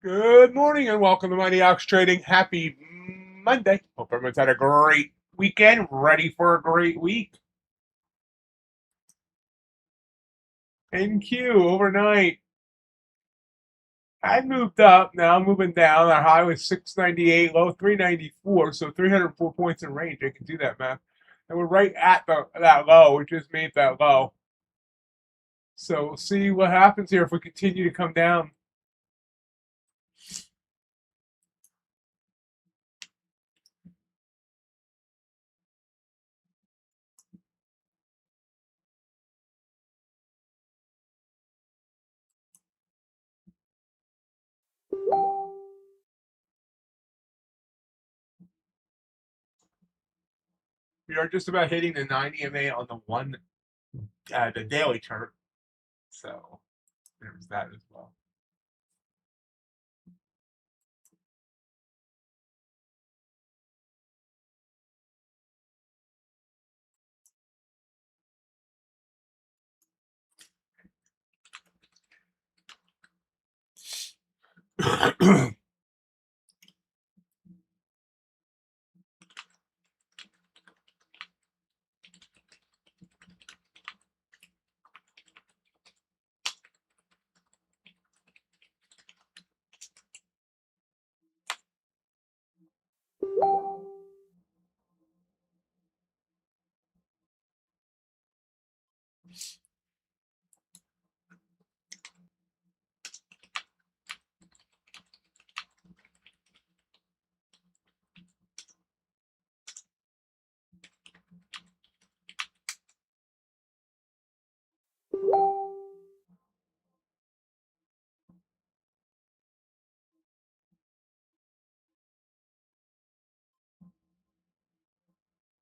Good morning and welcome to MIGHTYOX Trading. Happy Monday. Hope everyone's had a great weekend, ready for a great week. NQ overnight. I moved up, now I'm moving down. Our high was 698, low 394, so 304 points in range. I can do that math. And we're right at that low. We just made that low. So we'll see what happens here if we continue to come down. We are just about hitting the 90 MA on the daily chart. So there's that as well.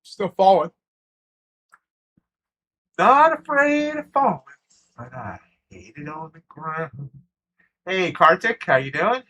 Still falling. Not afraid of falling, but I hate it on the ground. Hey, Kartik, how you doing?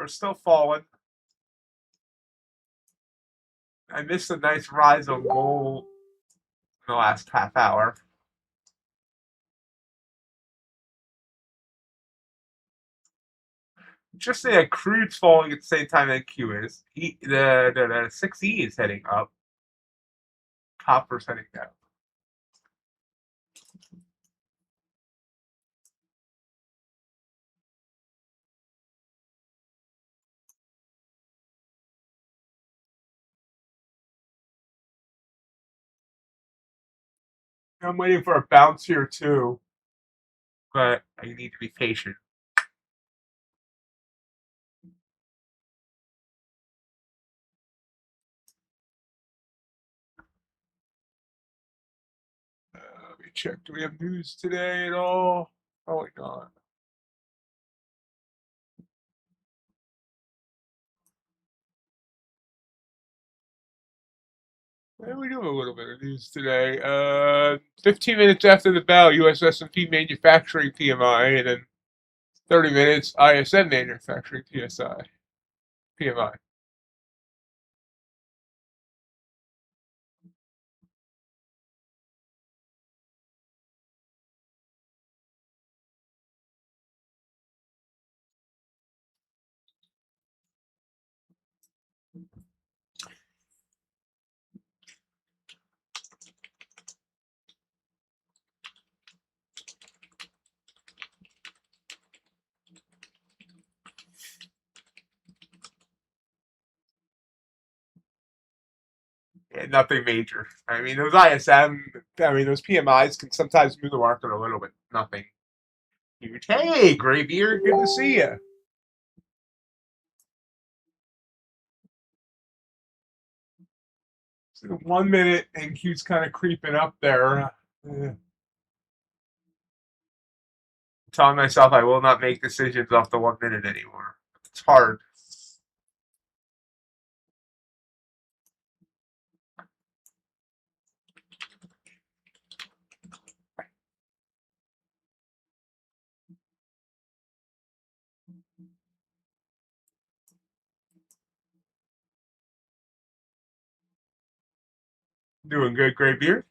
We're still falling. I missed a nice rise on gold in the last half hour. Interesting that crude's falling at the same time that Q is. The 6E is heading up. Copper's heading down. I'm waiting for a bounce here too, but I need to be patient. Let me check. Do we have news today at all? Probably not. Yeah, we do have a little bit of news today. 15 minutes after the bell, U.S. S&P manufacturing PMI, and then 30 minutes ISM manufacturing PMI. Yeah, nothing major. I mean, those those PMIs can sometimes move the market a little bit. Nothing huge. Hey, Graybeard, good to see you. So 1 minute and Q's kind of creeping up there. Telling myself I will not make decisions off the 1 minute anymore. It's hard. Doing good, Graybeard.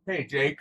Hey, Jake.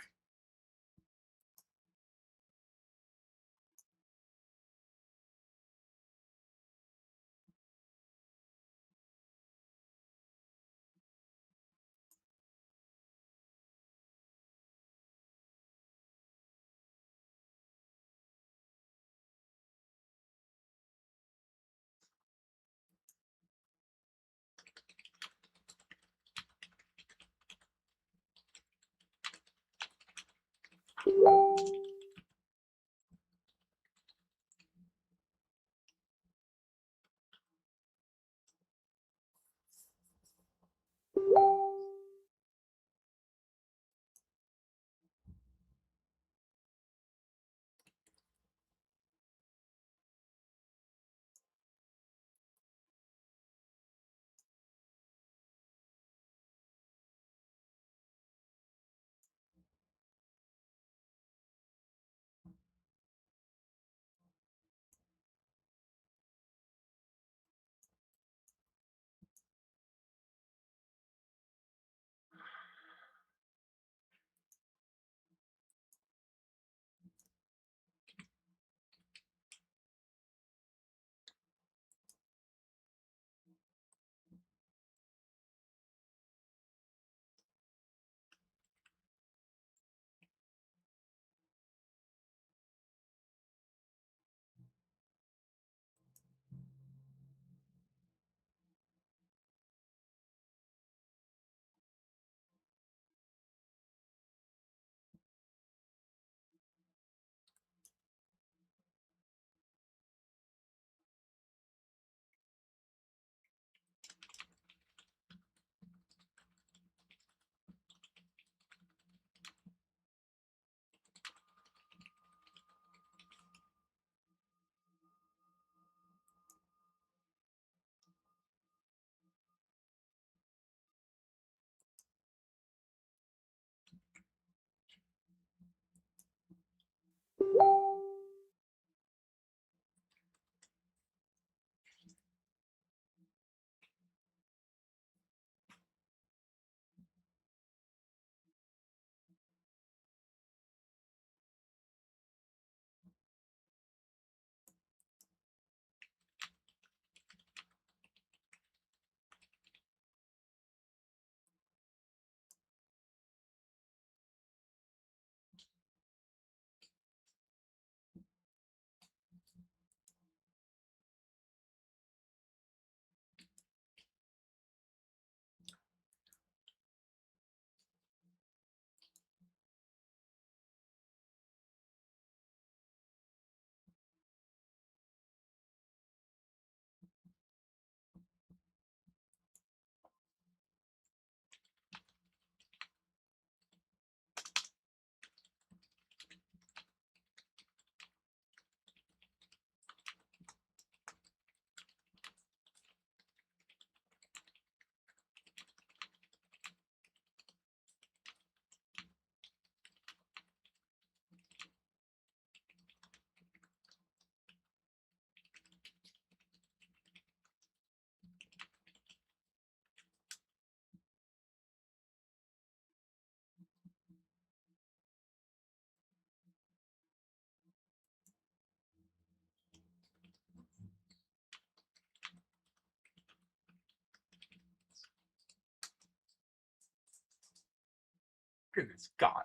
Goodness God.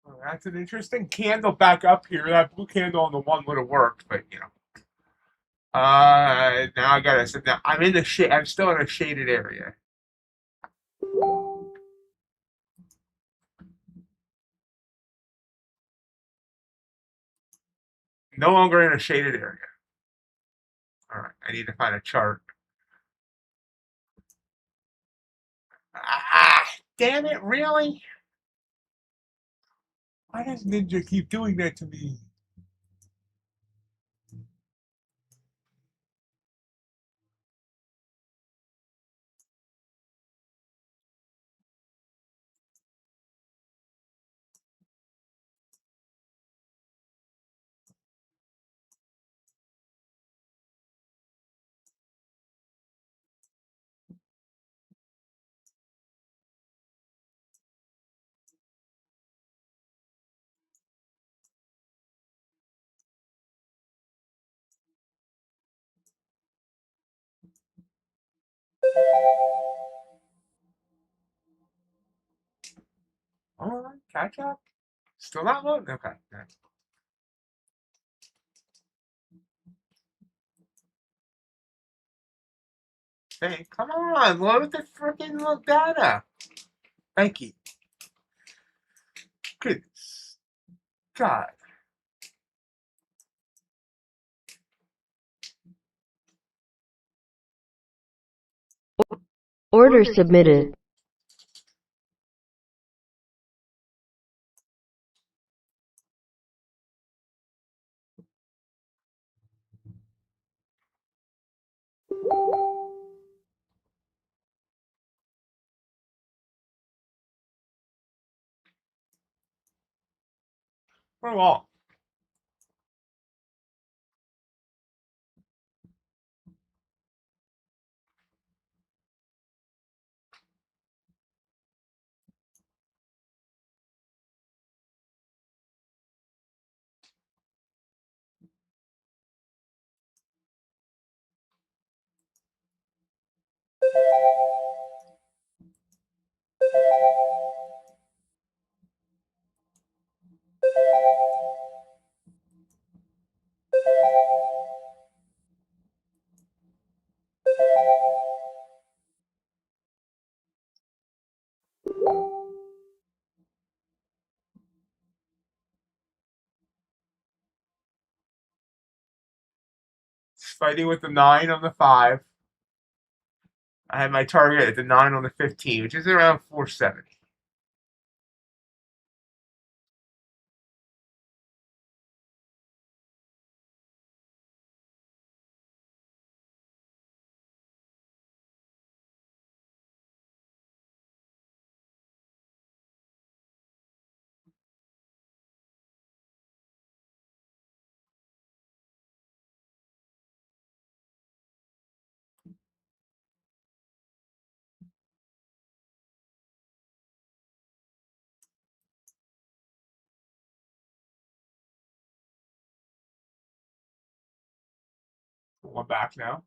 Well, that's an interesting candle back up here. That blue candle on the one would have worked, but you know. Now I gotta sit down. I'm in the shade. I'm still in a shaded area. No longer in a shaded area. All right, I need to find a chart. Ah, damn it! Really? Why does Ninja keep doing that to me? All right, catch up. Still not loading. Okay. Hey, come on, load the freaking data. Thank you. Goodness. God. Order submitted. We're long. Fighting with the 9 on the 5. I had my target at the 9 on the 15, which is around 470. One back now.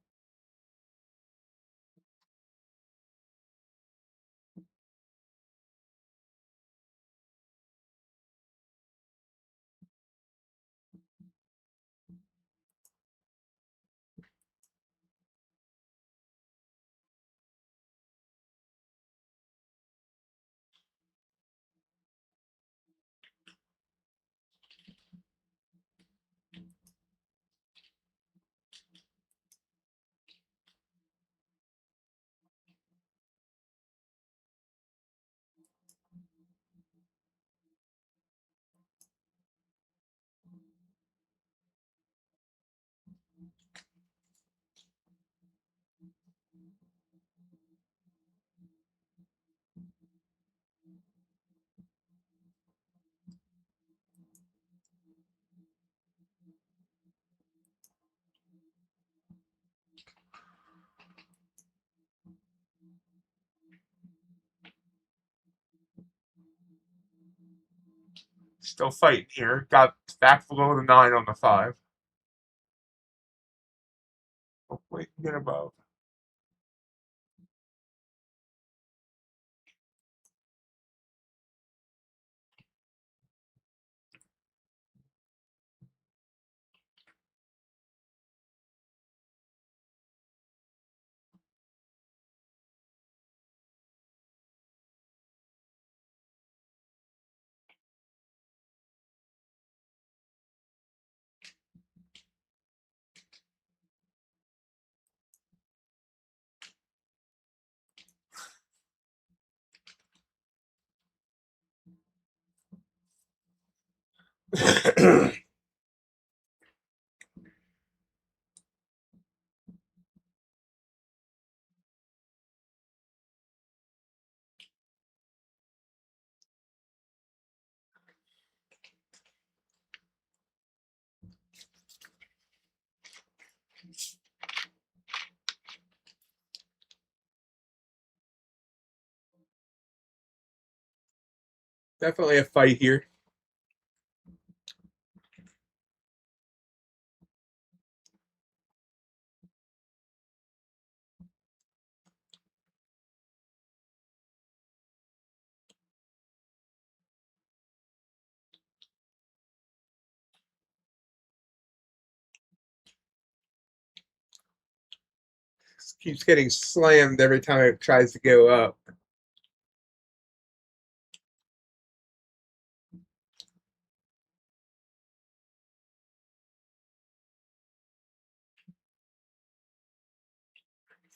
Still fighting here. Got back below the 9 on the 5. Hopefully, get above. Definitely a fight here. Keeps getting slammed every time it tries to go up.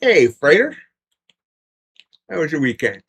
Hey, Freighter. How was your weekend?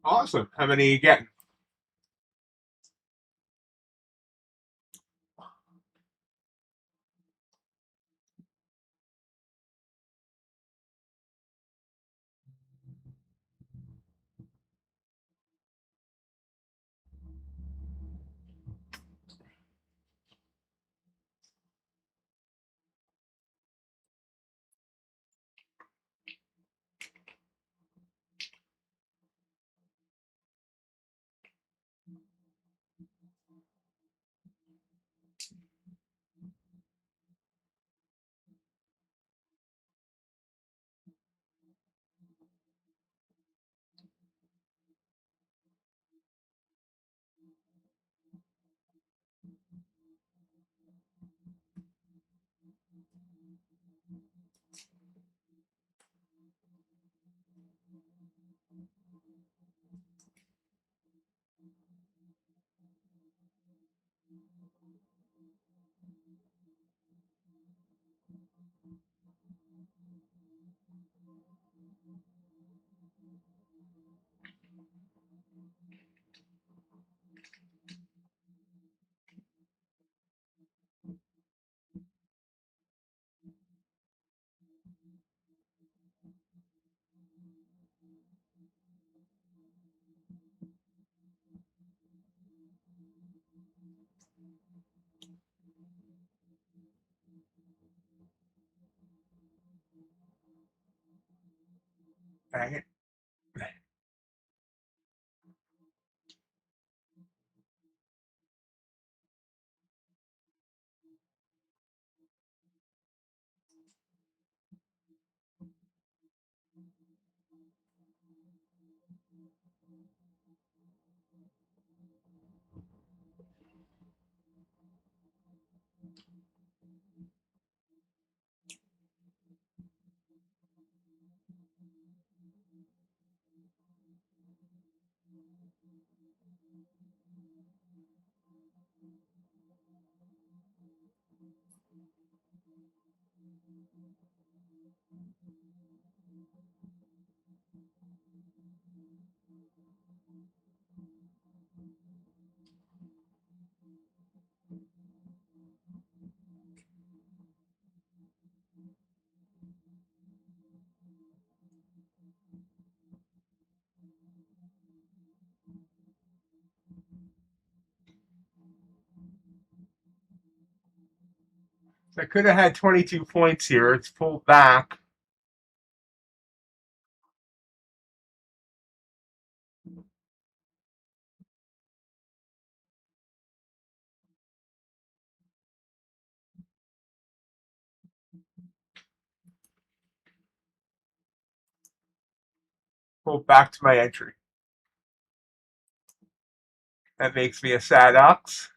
Awesome. How many are you getting? Dang it. So I could have had 22 points here. It's pulled back. Go back to my entry. That makes me a sad ox.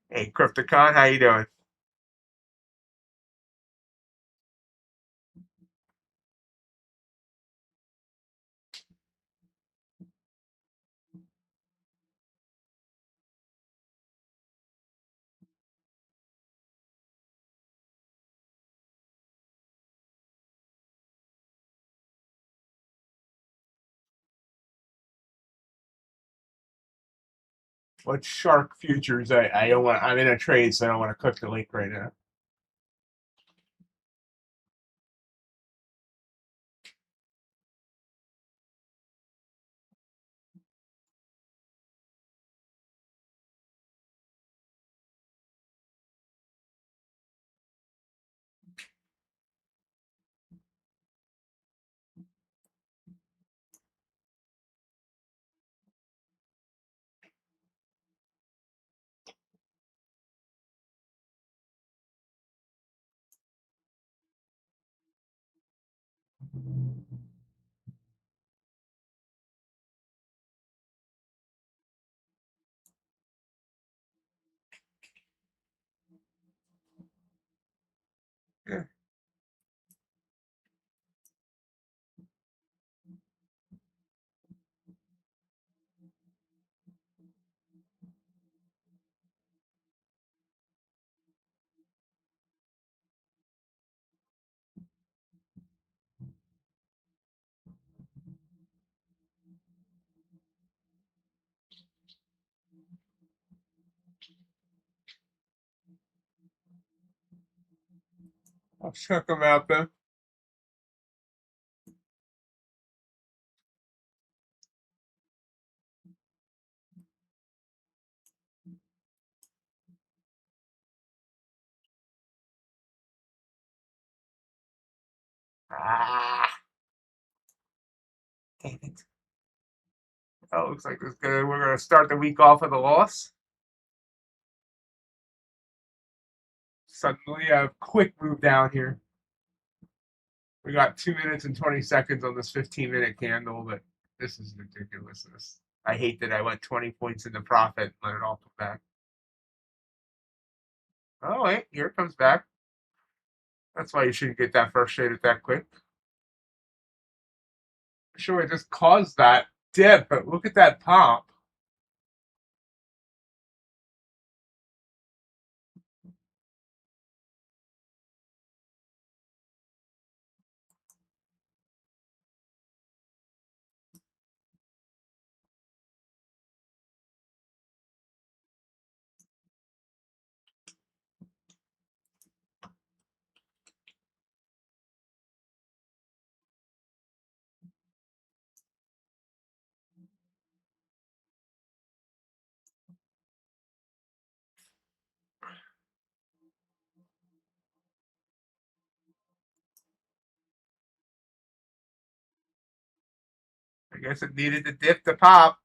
Hey, Crypticon, how you doing? What shark futures? I don't want. I'm in a trade, so I don't want to click the link right now. Yeah. I'll check them out then. Ah, dang it. Oh, looks like we're gonna start the week off with a loss. Suddenly, a quick move down here. We got 2 minutes and 20 seconds on this 15-minute candle, but this is ridiculousness. I hate that I went 20 points into profit and let it all come back. Oh wait, here it comes back. That's why you shouldn't get that frustrated that quick. Sure, it just caused that dip, but look at that pop. I guess it needed the dip to pop.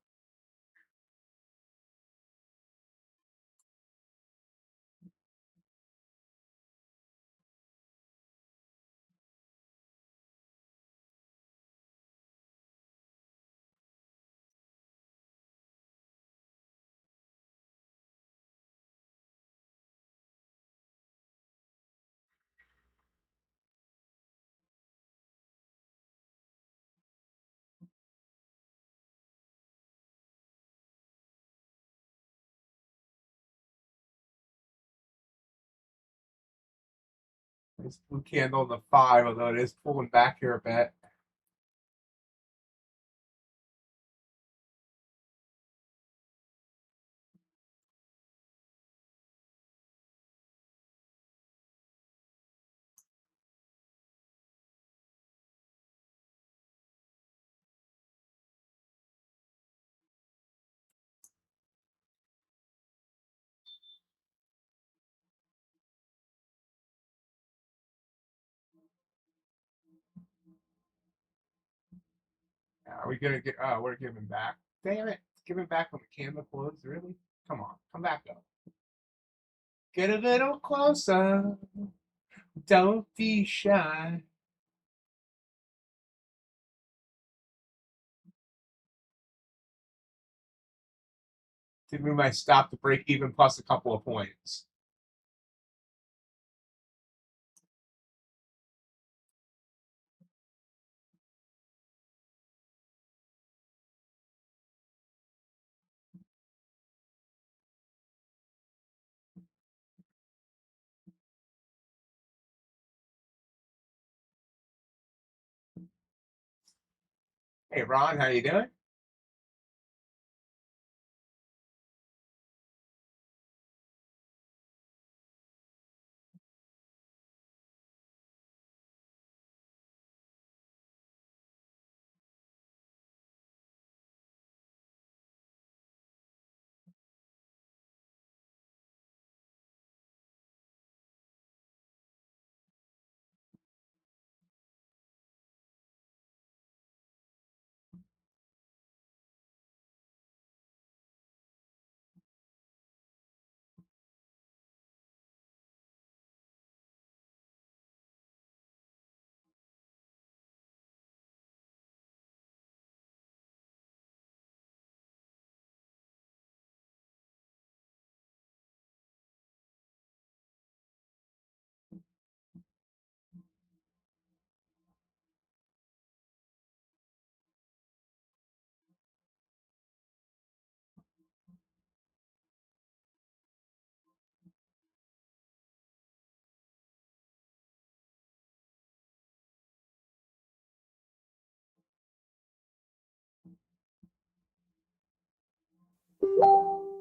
This blue candle in the 5, although it is pulling back here a bit. Are we gonna get? Oh, we're giving back. Damn it! Giving back when the candle closed. Really? Come on, come back up. Get a little closer. Don't be shy. Did we might stop to break even plus a couple of points. Hey Ron, how you doing?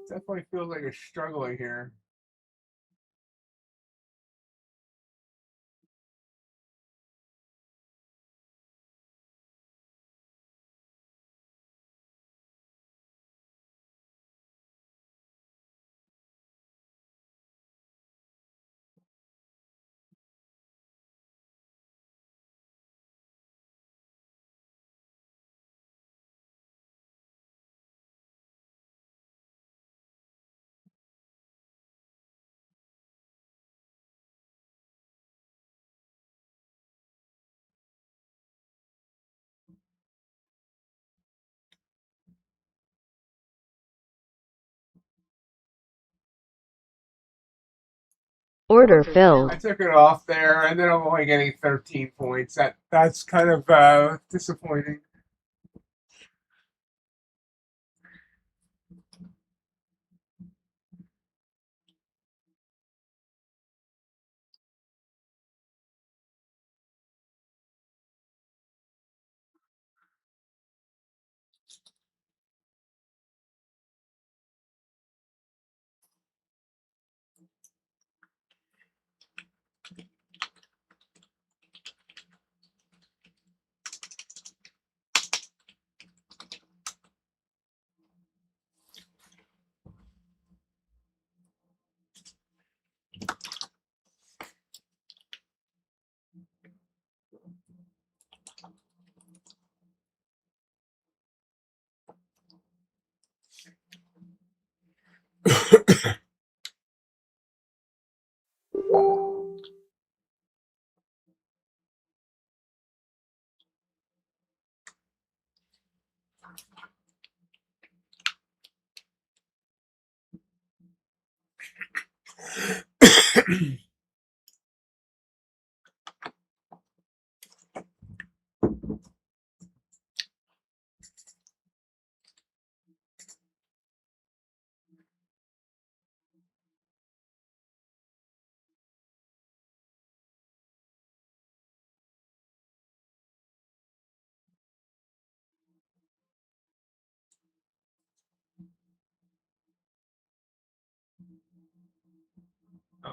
Definitely feels like you're struggling here. Order filled. I took it off there, and then I'm only getting 13 points. That's kind of disappointing.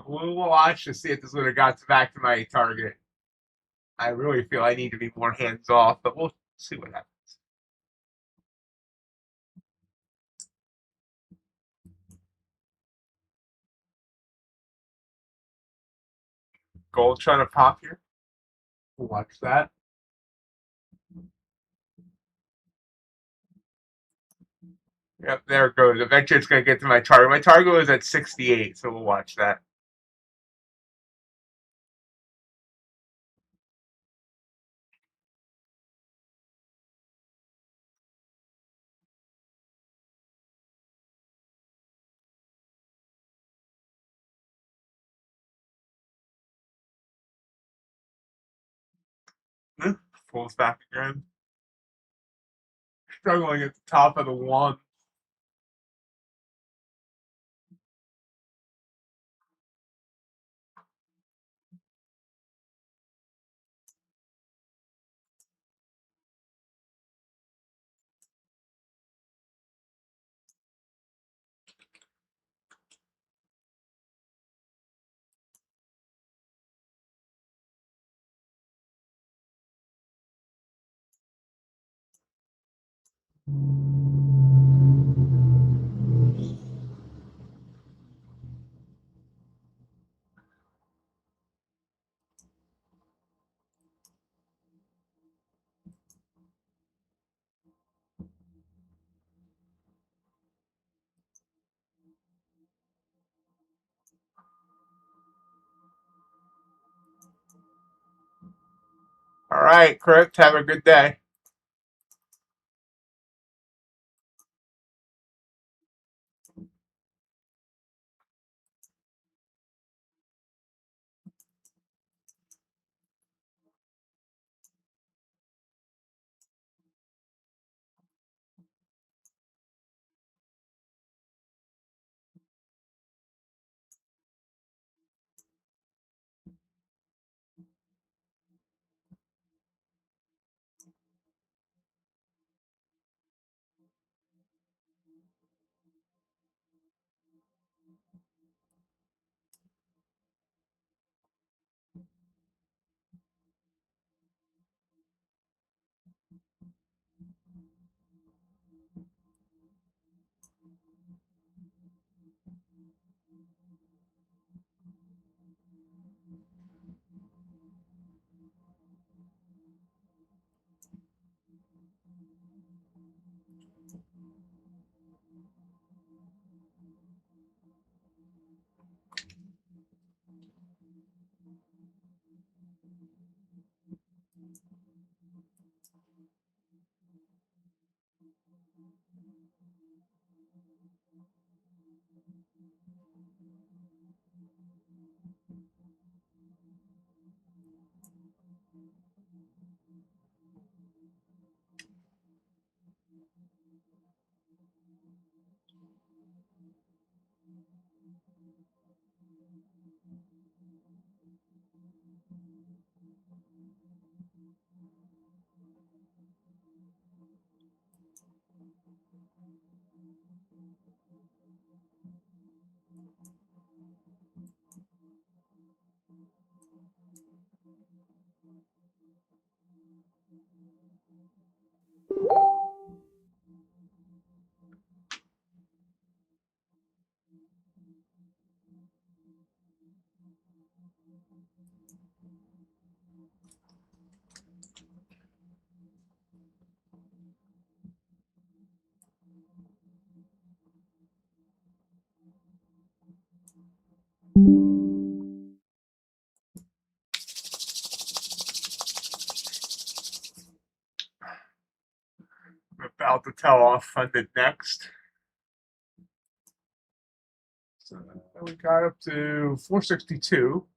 We'll watch to see if this would have got back to my target. I really feel I need to be more hands off, but we'll see what happens. Gold trying to pop here. We'll watch that. Yep, there it goes. Eventually it's going to get to my target. My target was at 68, so we'll watch that. Pulls back again. Struggling at the top of the one. All right, Crypt, have a good day. I'm about to tell off funded next. So we got up to 462.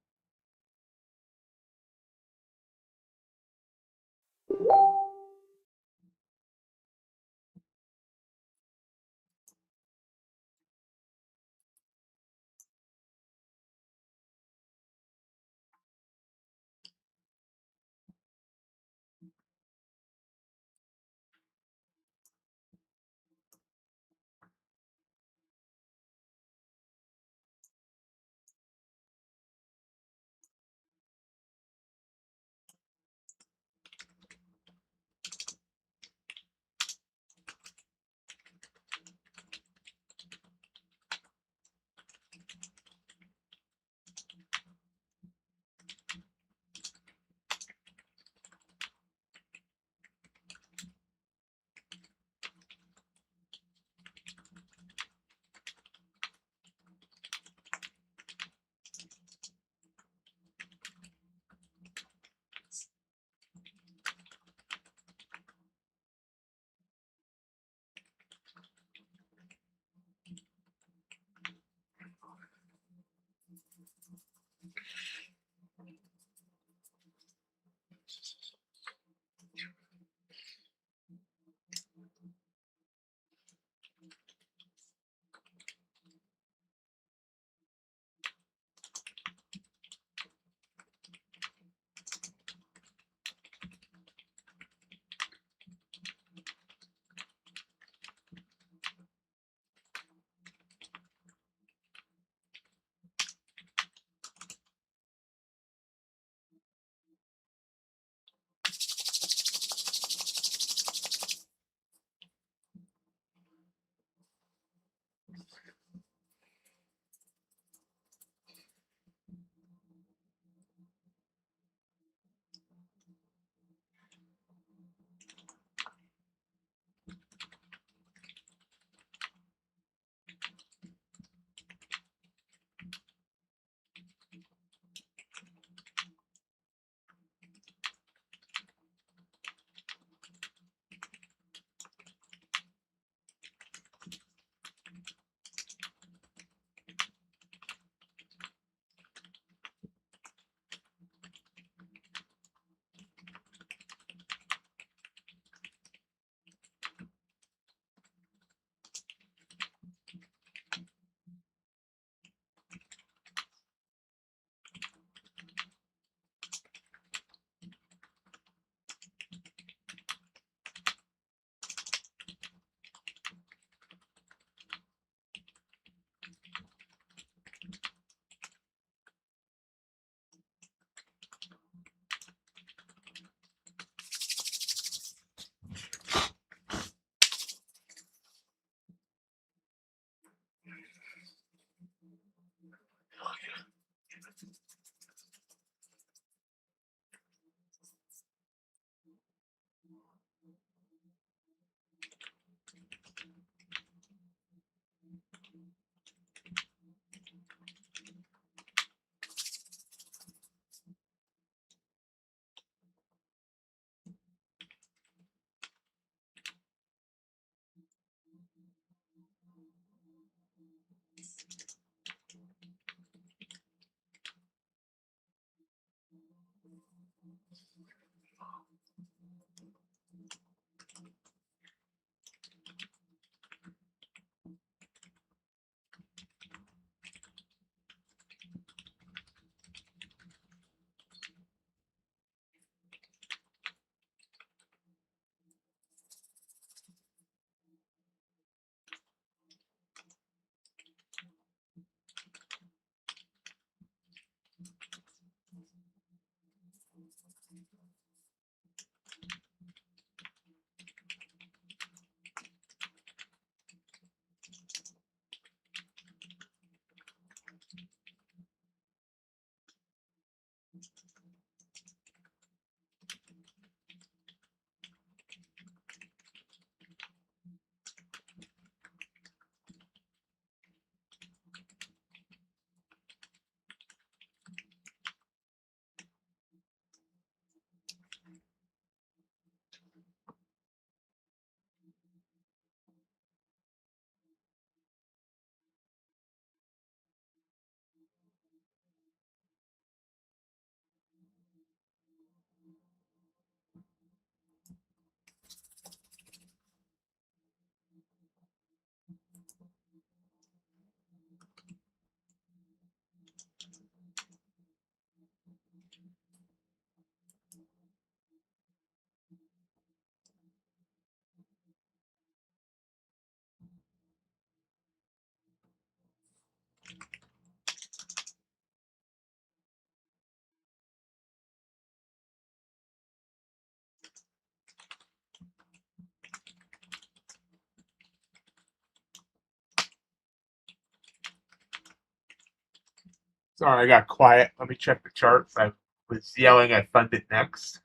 Sorry, I got quiet. Let me check the charts. I was yelling at Fund It Next.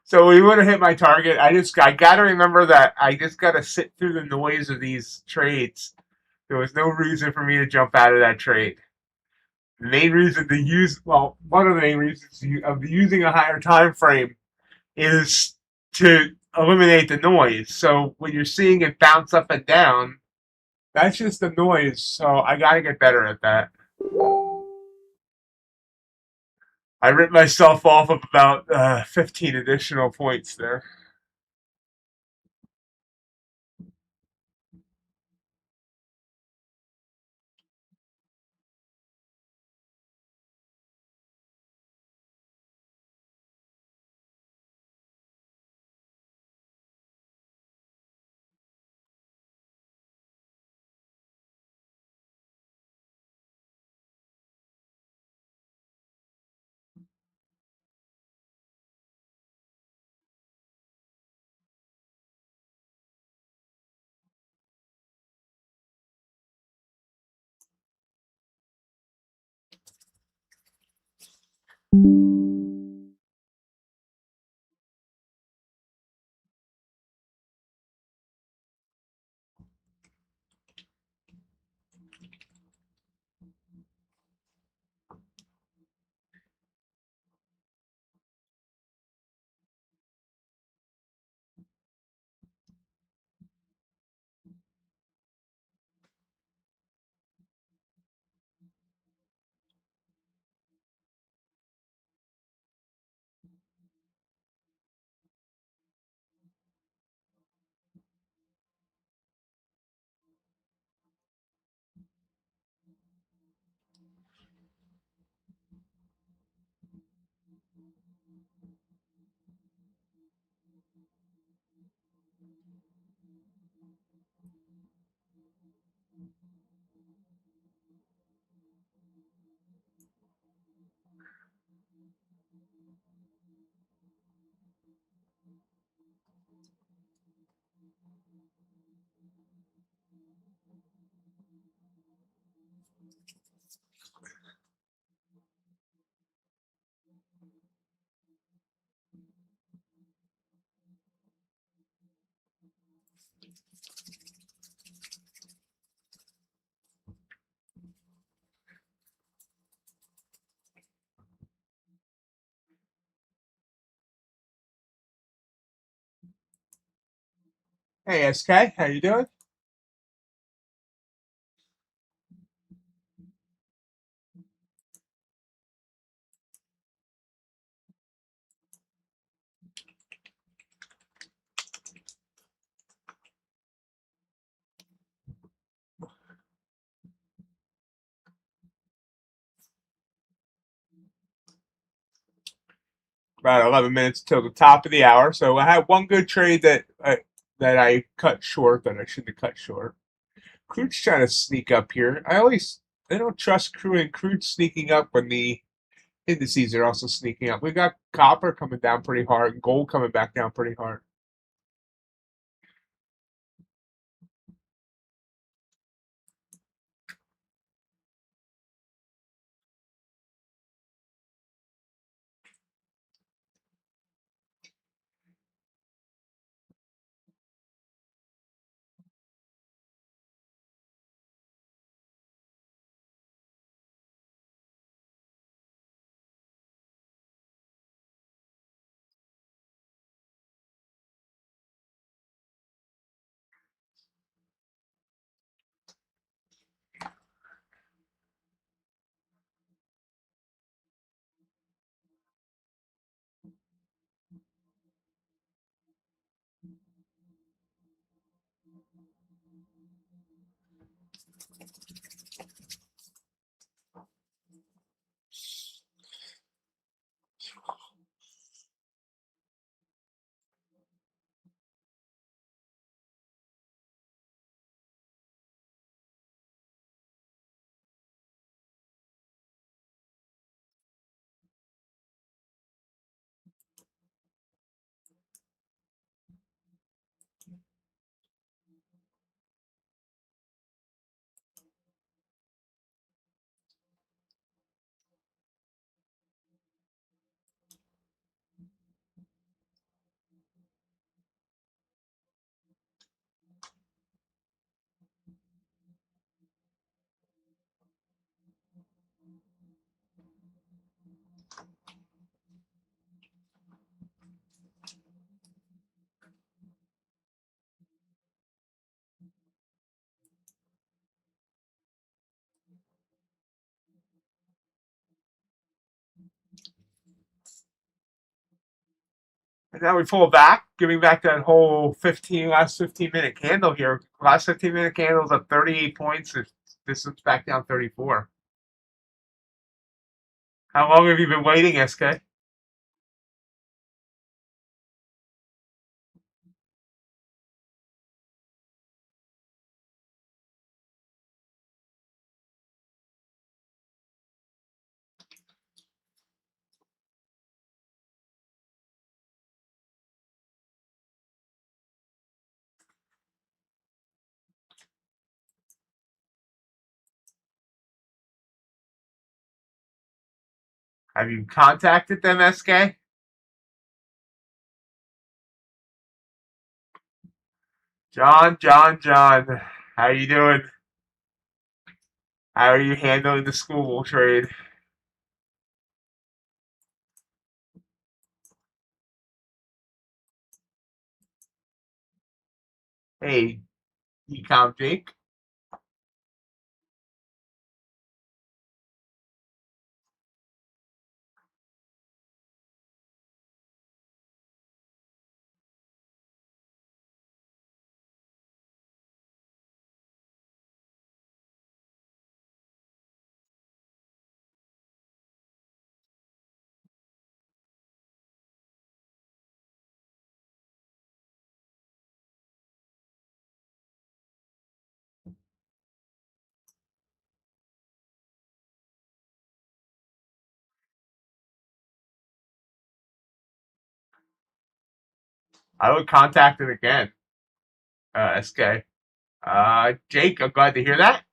So we would have hit my target. I gotta remember that I just gotta sit through the noise of these trades. There was no reason for me to jump out of that trade. The main reason to use, well, one of the main reasons of using a higher time frame is to eliminate the noise. So when you're seeing it bounce up and down, that's just the noise. So I gotta get better at that. I ripped myself off of about 15 additional points there. Hey SK, how you doing? about 11 minutes till the top of the hour. So I had one good trade that I cut short that I shouldn't have cut short. Crude's trying to sneak up here. I don't trust crude sneaking up when the indices are also sneaking up. We got copper coming down pretty hard, and gold coming back down pretty hard. And now we pull back, giving back that whole last 15-minute candle here. Last 15-minute candle is up 38 points. This one's back down 34. How long have you been waiting, SK? Have you contacted them, SK? John. How you doing? How are you handling the school trade? Hey, Ecom Jake. I would contact him again, SK. Jake, I'm glad to hear that.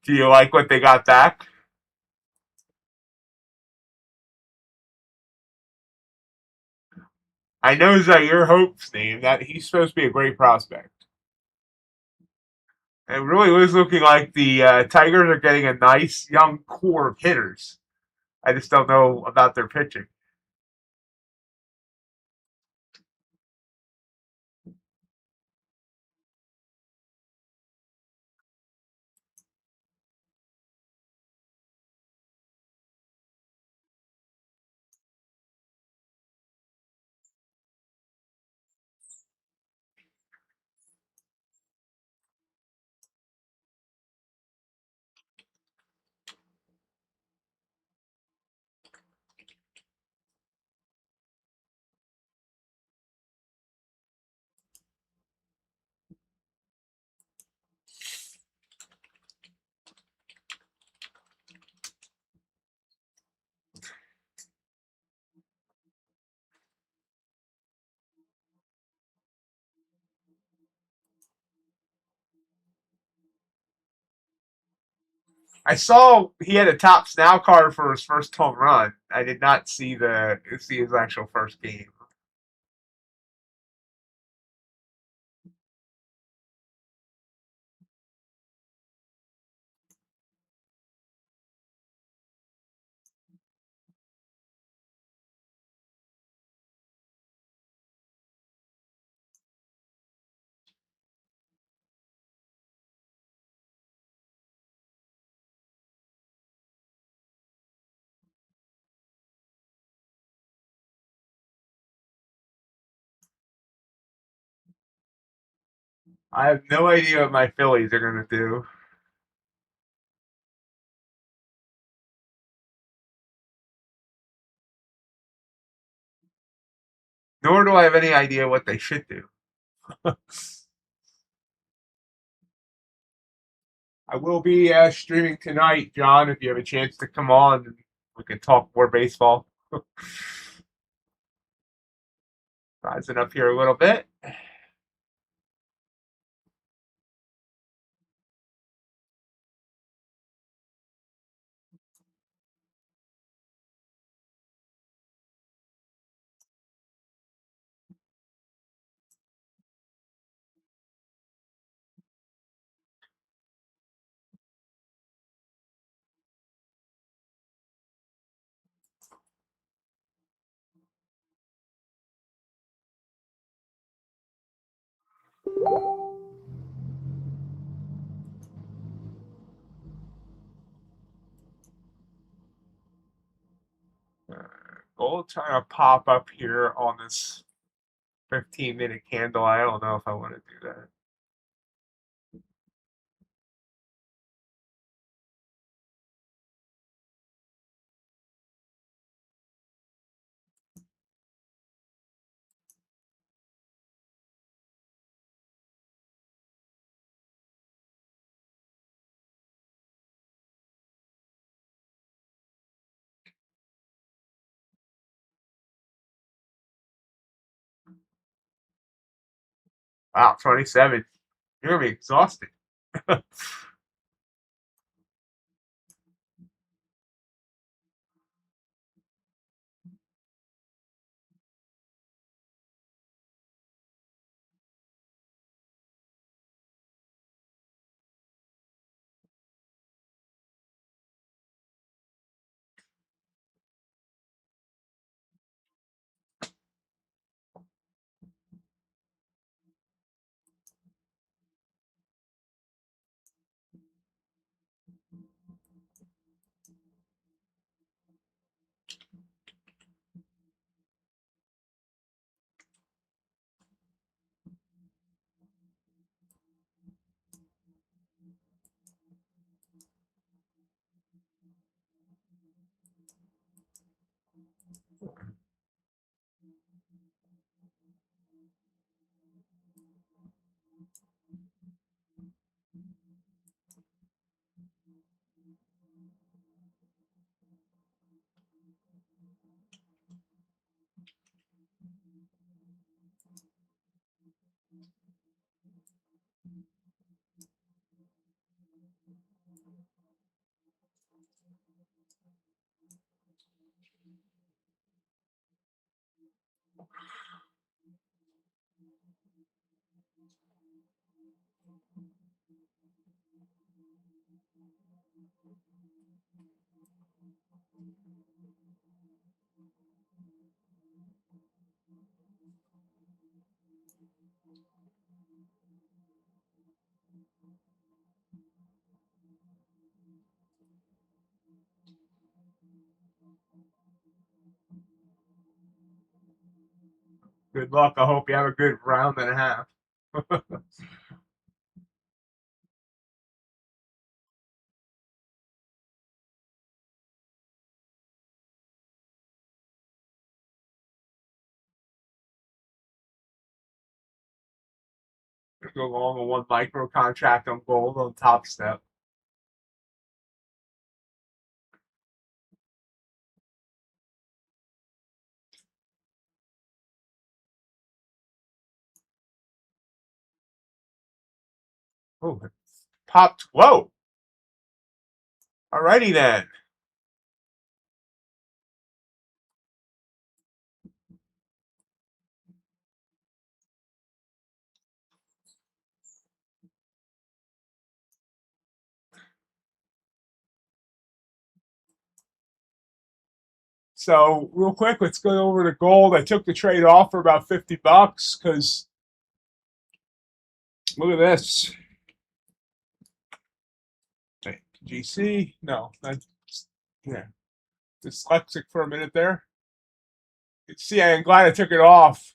Do you like what they got back? I know Zaire Hope's name. That he's supposed to be a great prospect. It really was looking like the Tigers are getting a nice young core of hitters. I just don't know about their pitching. I saw he had a top snow card for his first home run. I did not see his actual first game. I have no idea what my Phillies are going to do. Nor do I have any idea what they should do. I will be streaming tonight, John. If you have a chance to come on, we can talk more baseball. Rising up here a little bit. Gold trying to pop up here on this 15-minute candle. I don't know if I want to do that. Wow, 27. You're going to be exhausted. Good luck. I hope you have a good round and a half. Go along with one micro contract on gold on Top Step. Oh, popped. Whoa. Alrighty then. So real quick, let's go over to gold. I took the trade off for about $50 because look at this. GC? No, that's yeah. Dyslexic for a minute there. You can see, I'm glad I took it off.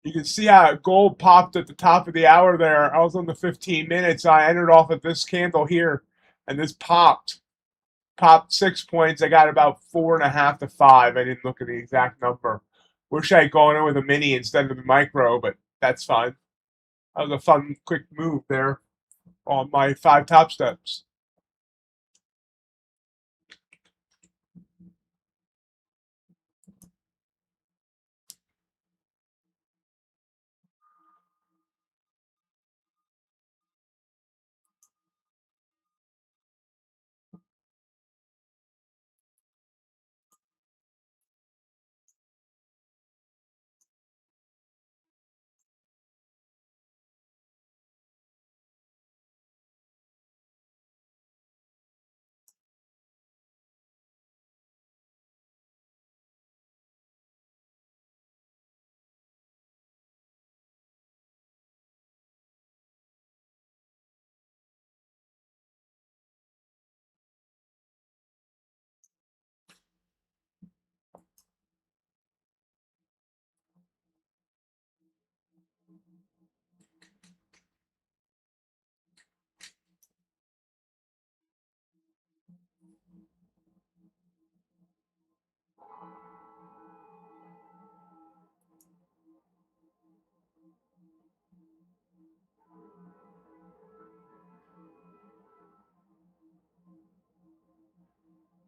You can see how gold popped at the top of the hour there. I was on the 15 minutes. I entered off at this candle here, and this popped 6 points. I got about 4.5 to 5. I didn't look at the exact number. Wish I had gone in with a mini instead of the micro, but that's fine. That was a fun, quick move there on my 5 top steps.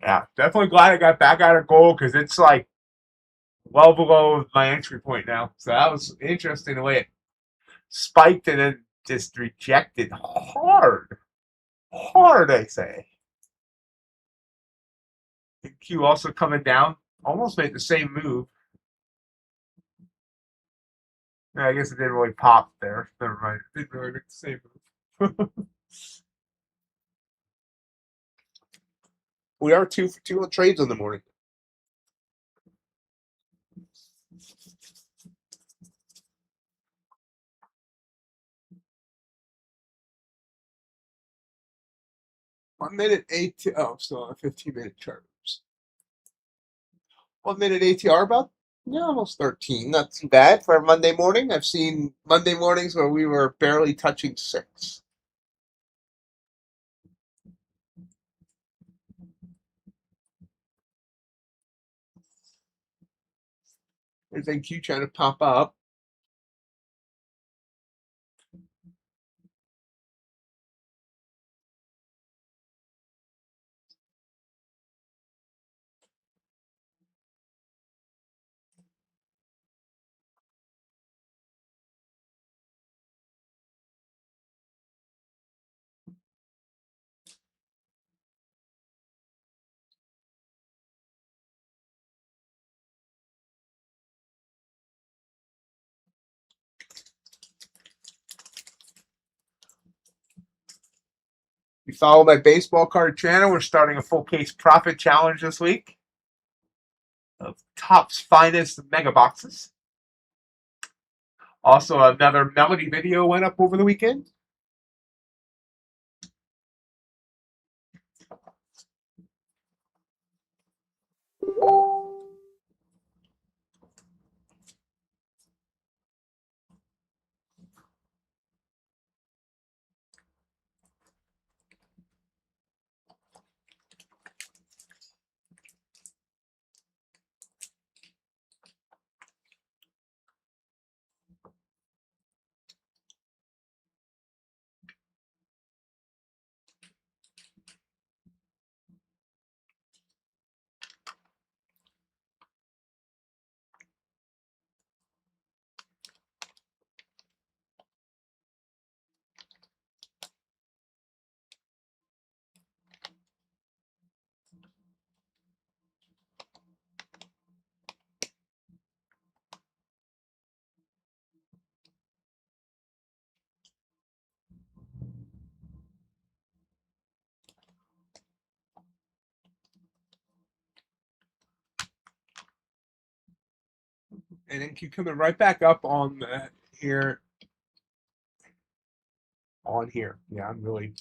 Yeah, definitely glad I got back out of gold because it's like well below my entry point now. So that was interesting the way it spiked and then just rejected hard. Hard, I say. Q also coming down, almost made the same move. I guess it didn't really pop there. Never mind. It didn't really make the same move. We are 2 for 2 on trades in the morning. One minute AT. Oh, still on a 15-minute chart. 1 minute ATR about almost 13. Not too bad for a Monday morning. I've seen Monday mornings where we were barely touching 6. There's NQ trying to pop up. you follow my baseball card channel, we're starting a full case profit challenge this week of Topps finest mega boxes. Also, another Melody video went up over the weekend. And then keep coming right back up on here. On here. Yeah, I'm really.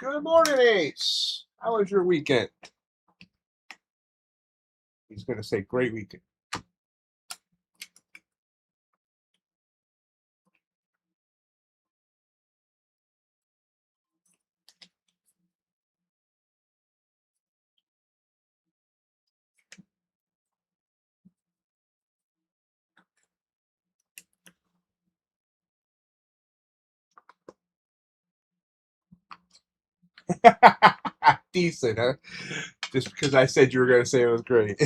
Good morning, Ace. How was your weekend? He's going to say great weekend. Decent, huh? Just because I said you were going to say it was great.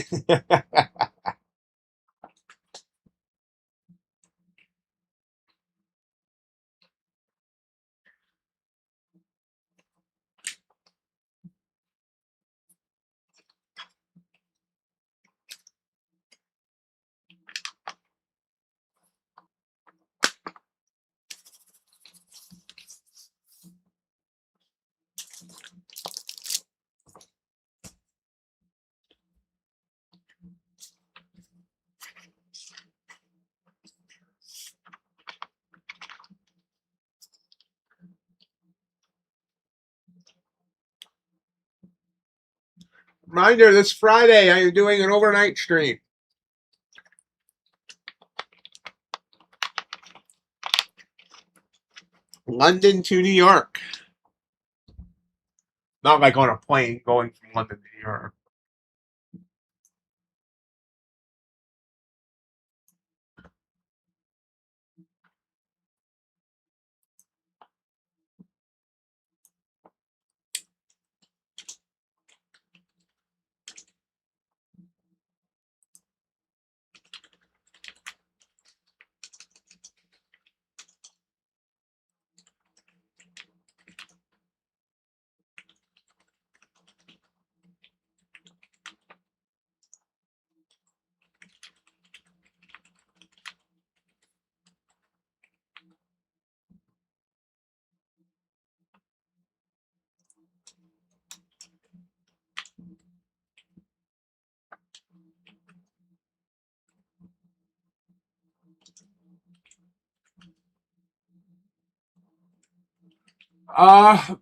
Reminder, this Friday I am doing an overnight stream. London to New York. Not like on a plane going from London to New York. Uh,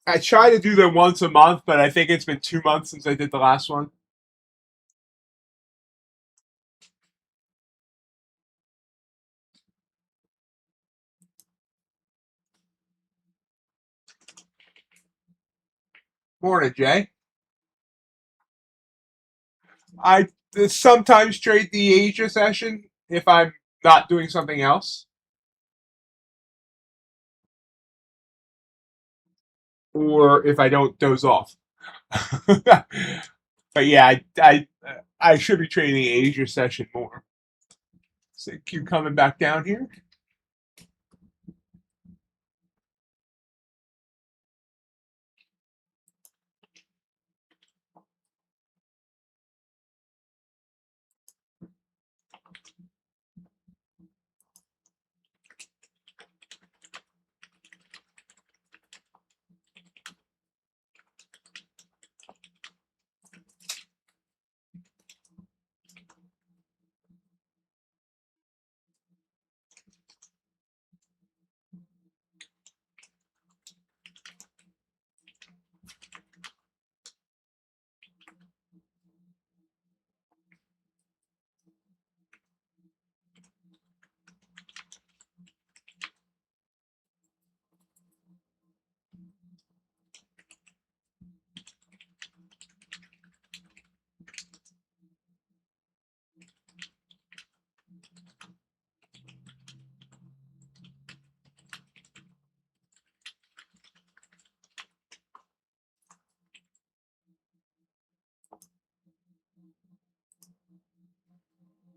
I try to do them once a month, but I think it's been 2 months since I did the last one. Morning, Jay. I sometimes trade the Asia session if I'm not doing something else, or if I don't doze off. But yeah, I should be trading the Asia session more. So Q coming back down here.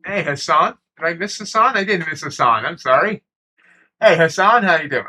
Hey Hassan, did I miss Hassan? I didn't miss Hassan. I'm sorry. Hey Hassan, how you doing?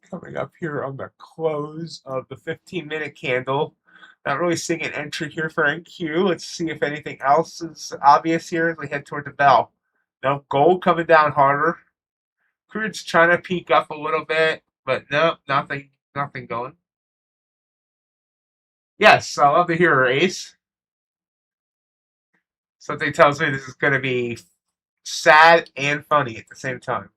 Coming up here on the close of the 15-minute candle. Not really seeing an entry here for NQ. Let's see if anything else is obvious here as we head toward the bell. No, gold coming down harder. Crude's trying to peak up a little bit, but no, nothing going. Yes, I love to hear her, Ace. Something tells me this is going to be sad and funny at the same time.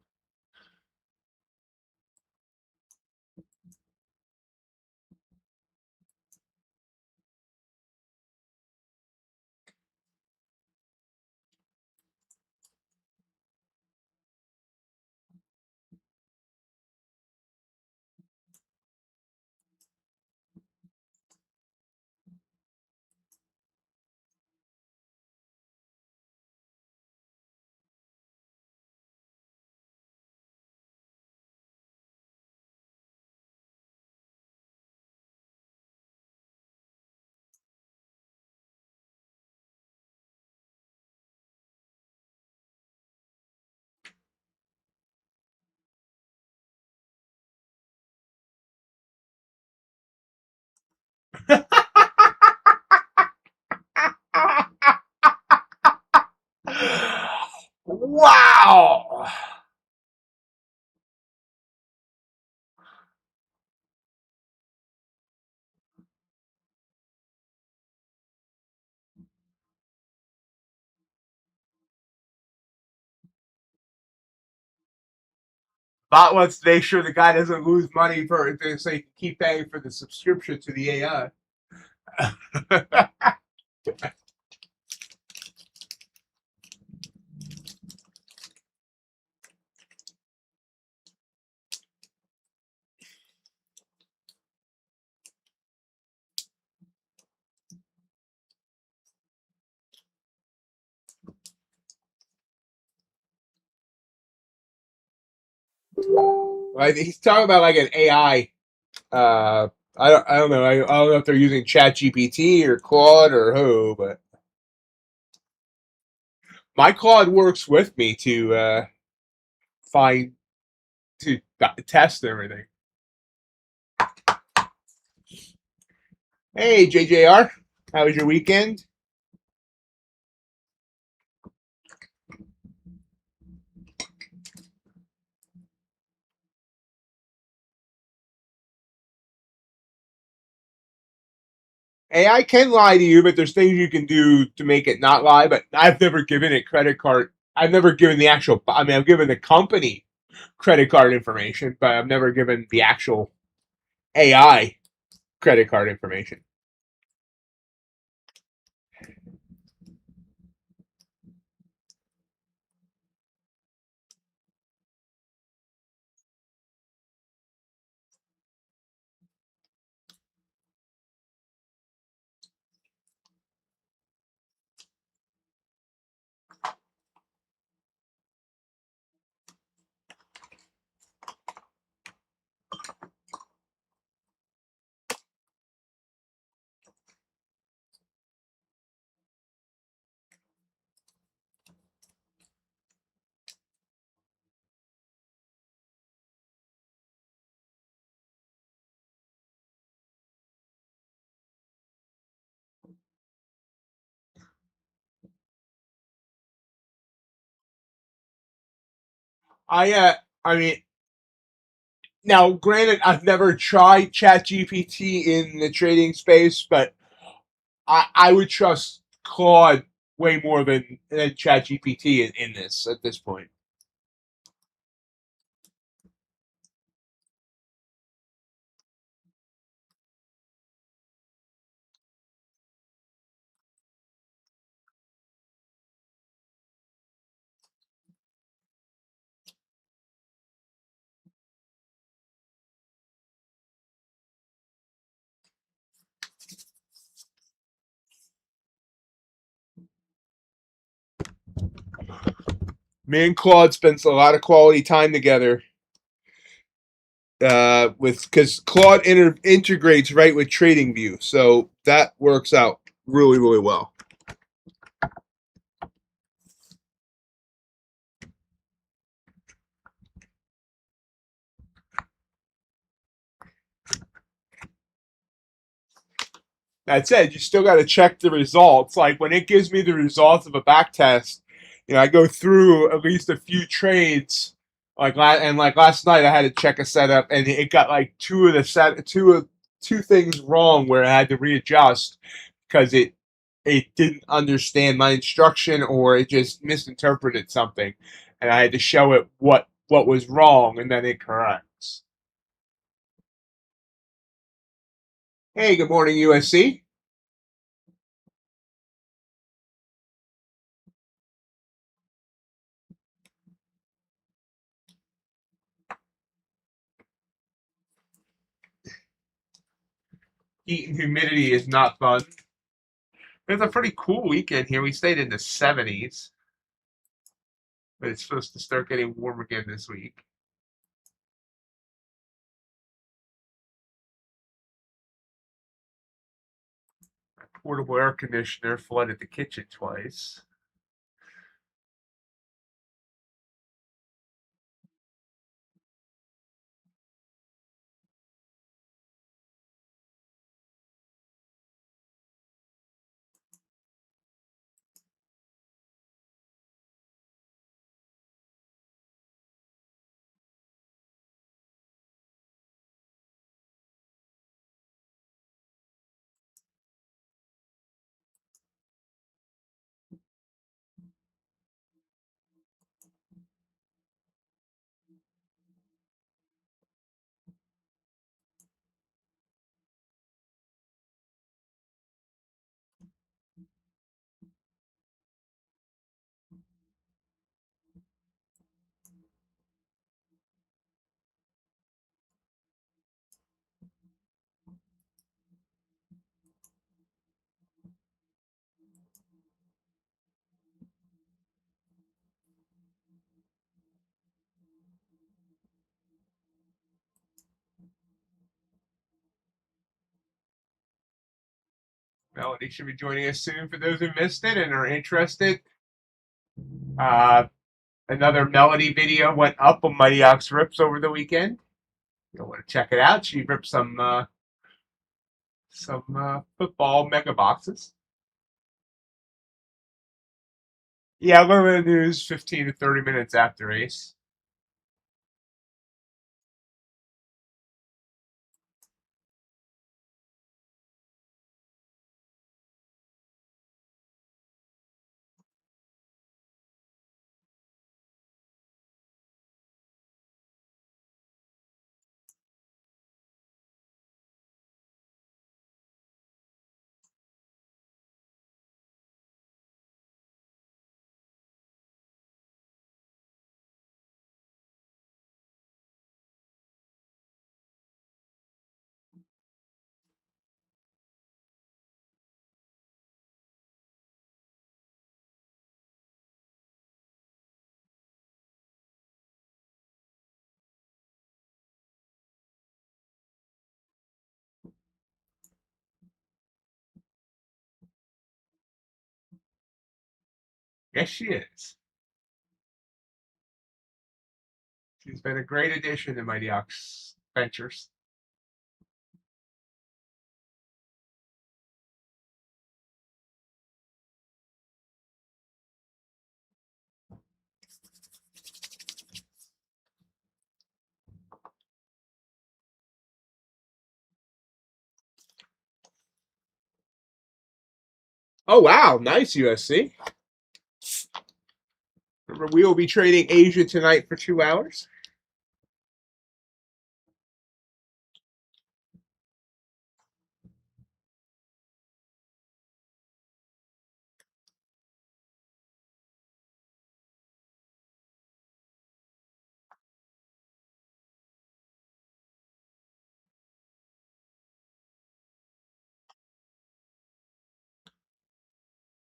Wow! Bot wants to make sure the guy doesn't lose money so he can keep paying for the subscription to the AI. Like he's talking about like an AI. I don't know. I don't know if they're using ChatGPT or Claude or who, but my Claude works with me to find to test everything. Hey JJR, how was your weekend? AI can lie to you, but there's things you can do to make it not lie. But I've never given it credit card. I've never given the actual. I mean, I've given the company credit card information, but I've never given the actual AI credit card information. I I mean, now granted, I've never tried ChatGPT in the trading space, but I would trust Claude way more than ChatGPT in this at this point. Me and Claude spends a lot of quality time together. With because Claude integrates right with TradingView, so that works out really well. That said, you still got to check the results. Like when it gives me the results of a back test, I go through at least a few trades. Like last night, I had to check a setup, and it got like two things wrong where I had to readjust because it didn't understand my instruction or it just misinterpreted something, and I had to show it what was wrong, and then it corrects. Hey, good morning, USC. Heat and humidity is not fun. It was a pretty cool weekend here. We stayed in the 70s, but it's supposed to start getting warm again this week. Portable air conditioner flooded the kitchen twice. Melody should be joining us soon for those who missed it and are interested. Uh, Another Melody video went up on MIGHTYOX Rips over the weekend. You'll want to check it out. She ripped some football mega boxes. Yeah, a little bit of news 15 to 30 minutes after race. Yes, she is. She's been a great addition to MIGHTYOX Ventures. Oh, wow. Nice, USC. Remember, we will be trading Asia tonight for 2 hours.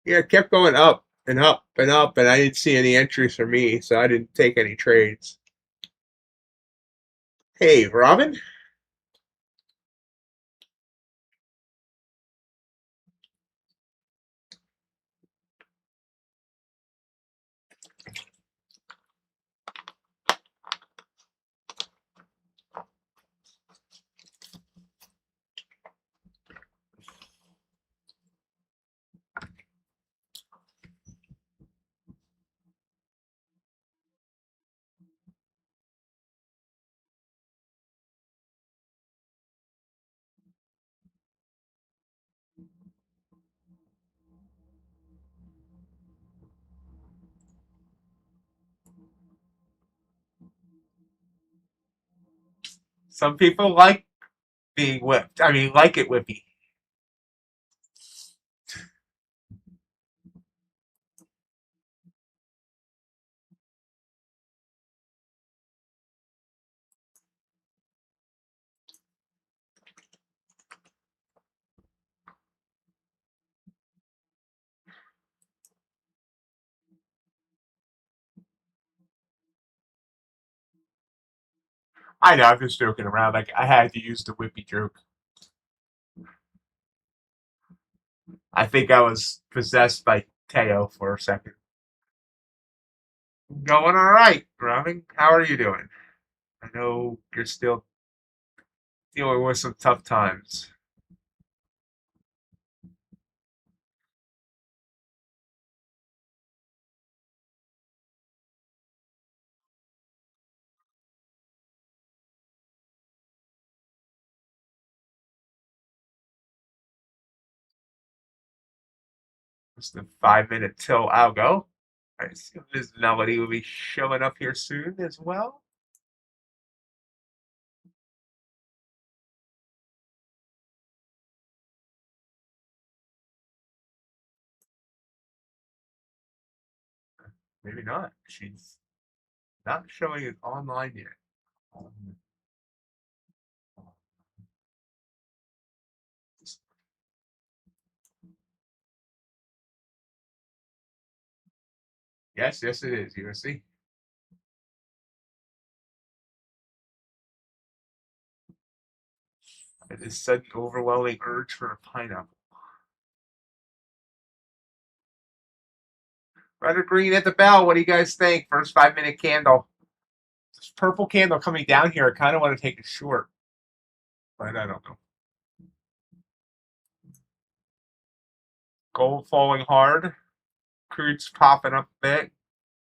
Yeah, it kept going up and up and up, and I didn't see any entries for me, so I didn't take any trades. Hey, Robin. Some people like being whipped. I mean, like it whippy. I know, I'm just joking around. Like, I had to use the whippy joke. I think I was possessed by Teo for a second. Going all right, Robin. How are you doing? I know you're still dealing with some tough times. Just a 5 minute till I'll go. I assume this Melody will be showing up here soon as well. Maybe not. She's not showing it online yet. Yes, yes, it is. USC. It is sudden overwhelming urge for a pineapple. Red or green at the bell. What do you guys think? First 5-minute candle. This purple candle coming down here. I kind of want to take it short, but I don't know. Gold falling hard. Crude's popping up a bit.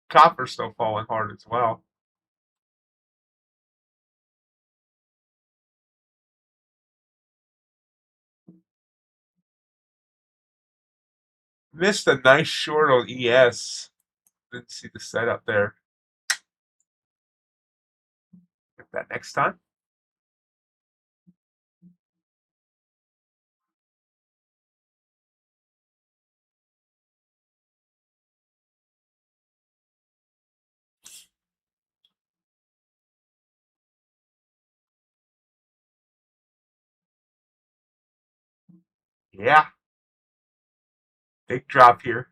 Copper's still falling hard as well. Missed a nice short on ES. Didn't see the setup there. Get that next time. Yeah. Big drop here.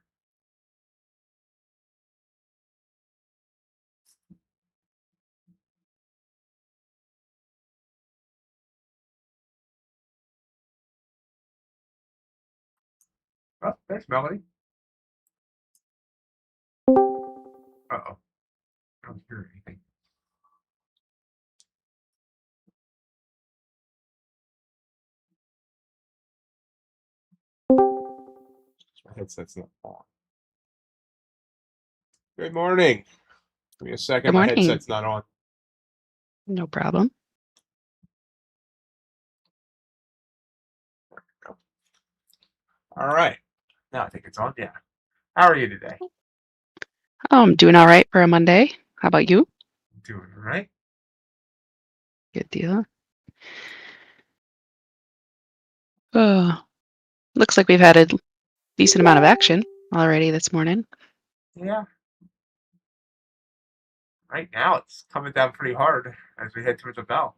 Oh, there's Melody. Uh-oh. I don't hear anything. My headset's not on. Good morning. Give me a second. Good My morning. headset's not on. No problem. All right. Now I think it's on. Yeah. How are you today? Oh, I'm doing all right for a Monday. How about you? Doing all right. Good deal. Looks like we've had a decent amount of action already this morning. Yeah. Right now it's coming down pretty hard as we head towards the bell.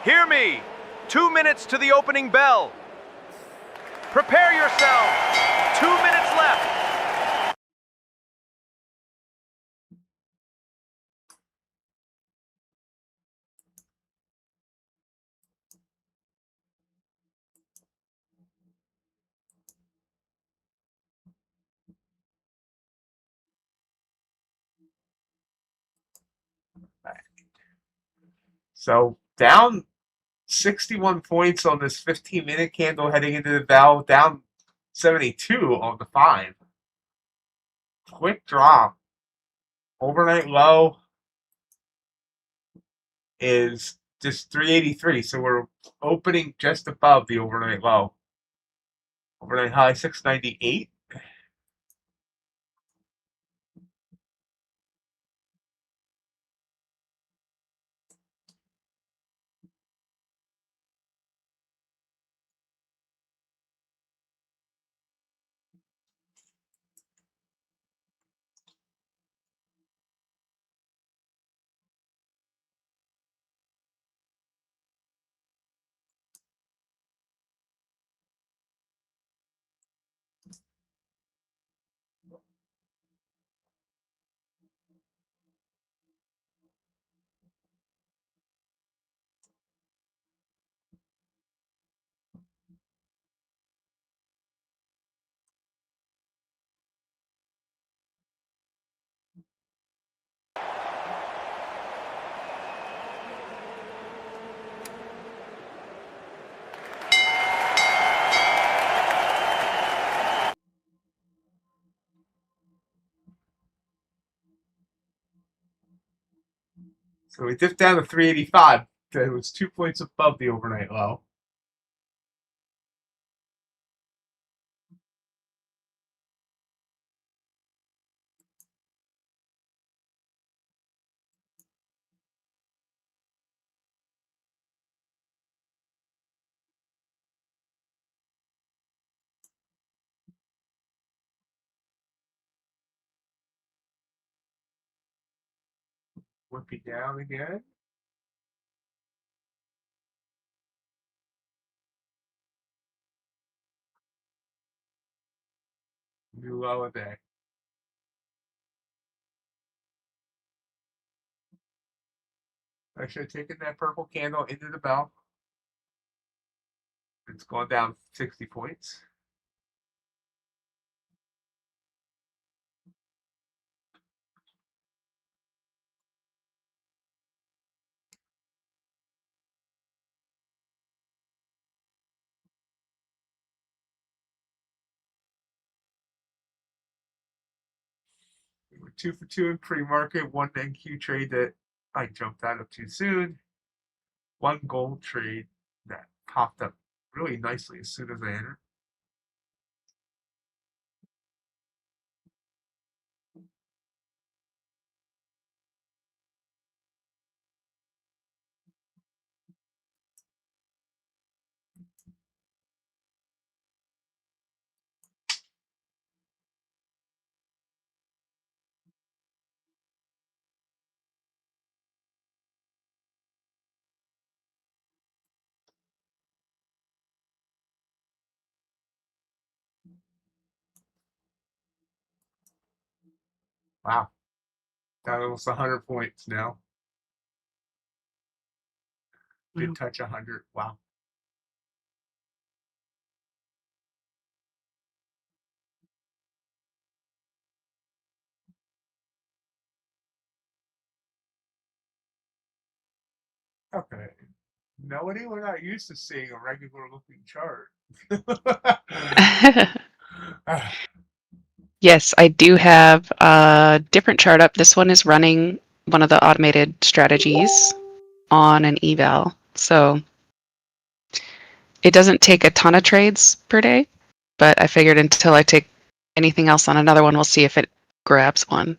Hear me! 2 minutes to the opening bell. Prepare yourselves. 2 minutes left. So down 61 points on this 15-minute candle heading into the bell, down 72 on the 5. Quick drop. Overnight low is just 383, so we're opening just above the overnight low. Overnight high 698. So we dipped down to 385. It was 2 points above the overnight low. Whipping down again. New low of day. I should have taken that purple candle into the bell. It's gone down 60 points. We were 2 for 2 in pre-market, one NQ trade that I jumped out of too soon, one gold trade that popped up really nicely as soon as I entered. Wow, down almost 100 points now. Did touch 100. Wow. Okay. Melody, we're not used to seeing a regular looking chart. Yes, I do have a different chart up. This one is running one of the automated strategies on an eval. So it doesn't take a ton of trades per day, but I figured until I take anything else on another one, we'll see if it grabs one.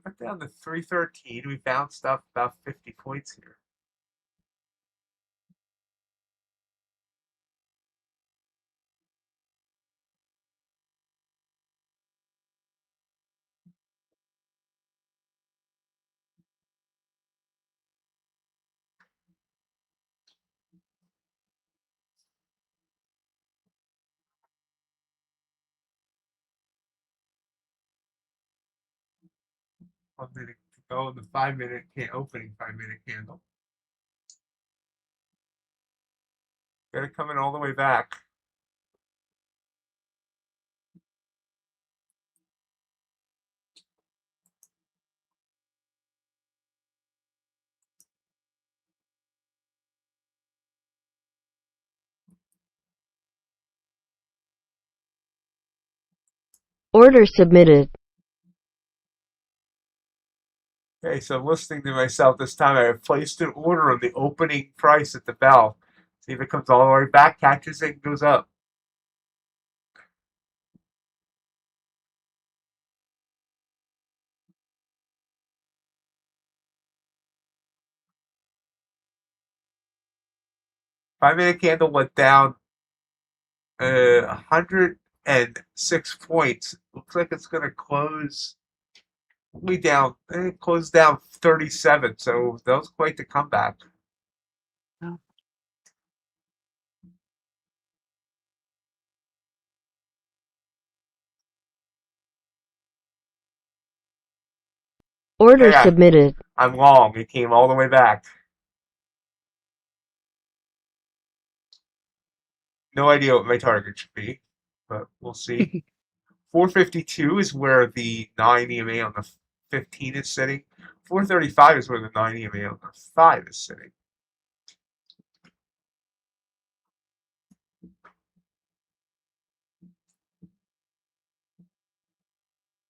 Went down to 313. We bounced up about 50 points here. One minute to go in the 5-minute opening 5-minute candle. Got it coming all the way back. Order submitted. Okay, so listening to myself this time, I have placed an order on the opening price at the bell. See if it comes all the way back, catches it, and goes up. Five-minute candle went down 106 points. Looks like it's going to close way down. It closed down 37, so that was quite the comeback. Oh. Order Yeah. submitted. I'm long. It came all the way back. No idea what my target should be, but we'll see. 452 is where the 9 EMA on the 15 is sitting. 435 is where the 9 EMA on the 5 is sitting.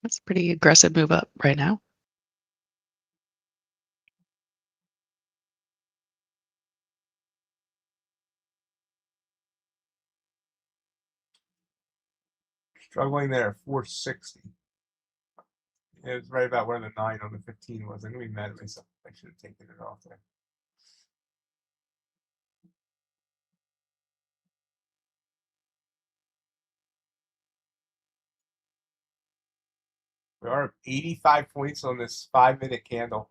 That's a pretty aggressive move up right now. Struggling there at 460. It was right about where the 9 on the 15 was. I'm going to be mad at myself. I should have taken it off there. We are up 85 points on this 5-minute candle.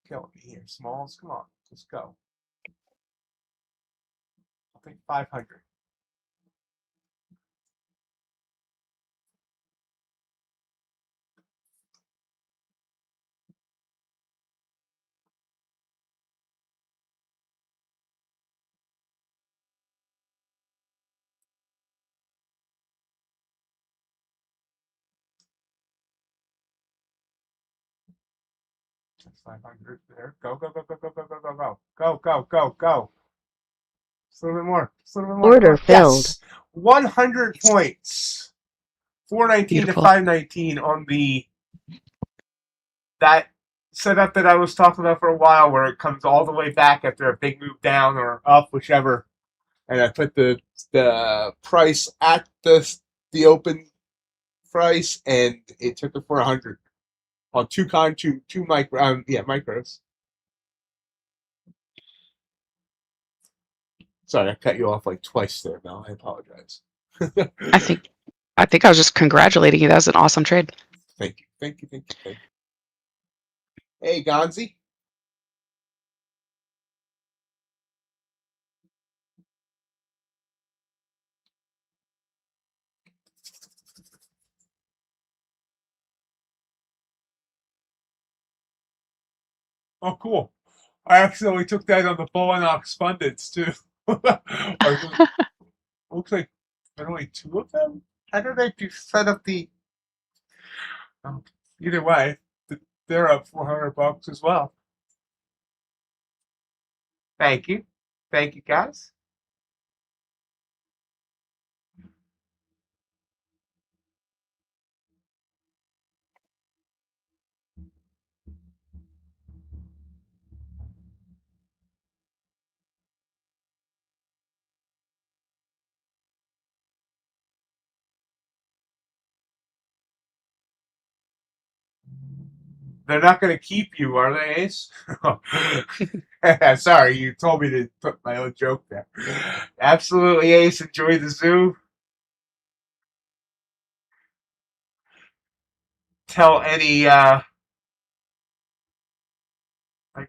Killing me here. Smalls, come on. Let's go. I'll take 500. That's 500 there. Go, go, go, go, go, go, go, go, go. Go, go, go, go. Just a little bit more. Just a little bit more. Order filled. Yes! 100 points. 419 Beautiful. to 519 on that setup that I was talking about for a while, where it comes all the way back after a big move down or up, whichever. And I put the price at the open price, and it took it for 100 on two micros. Sorry, I cut you off like twice there, Mel. I apologize. I think I was just congratulating you. That was an awesome trade. Thank you. Thank you. Thank you. Thank you. Hey, Gonzi. Oh, cool. I accidentally took that on the Bowenox pundits, too. Looks like there are only 2 of them? How did I set up the... either way, they're up $400 as well. Thank you. Thank you, guys. They're not going to keep you, are they, Ace? Sorry, you told me to put my own joke there. Absolutely, Ace. Enjoy the zoo. Tell any, I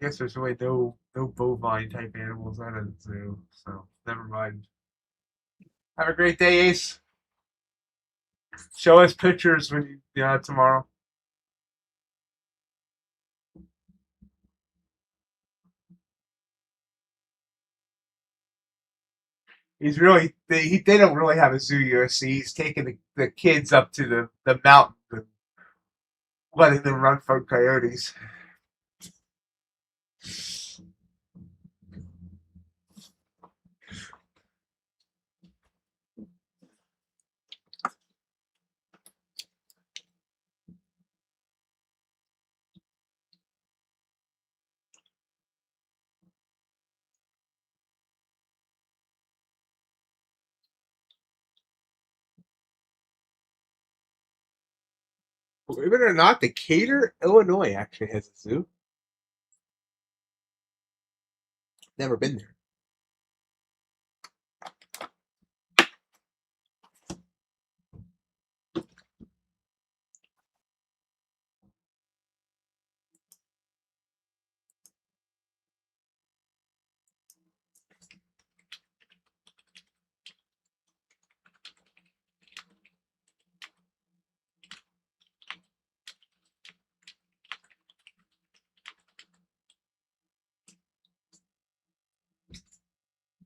guess there's really no bovine type animals at a zoo, so never mind. Have a great day, Ace. Show us pictures when you tomorrow. He's really they don't really have a zoo USC. He's taking the kids up to the mountain and letting them run from coyotes. Believe it or not, Decatur, Illinois actually has a zoo. Never been there.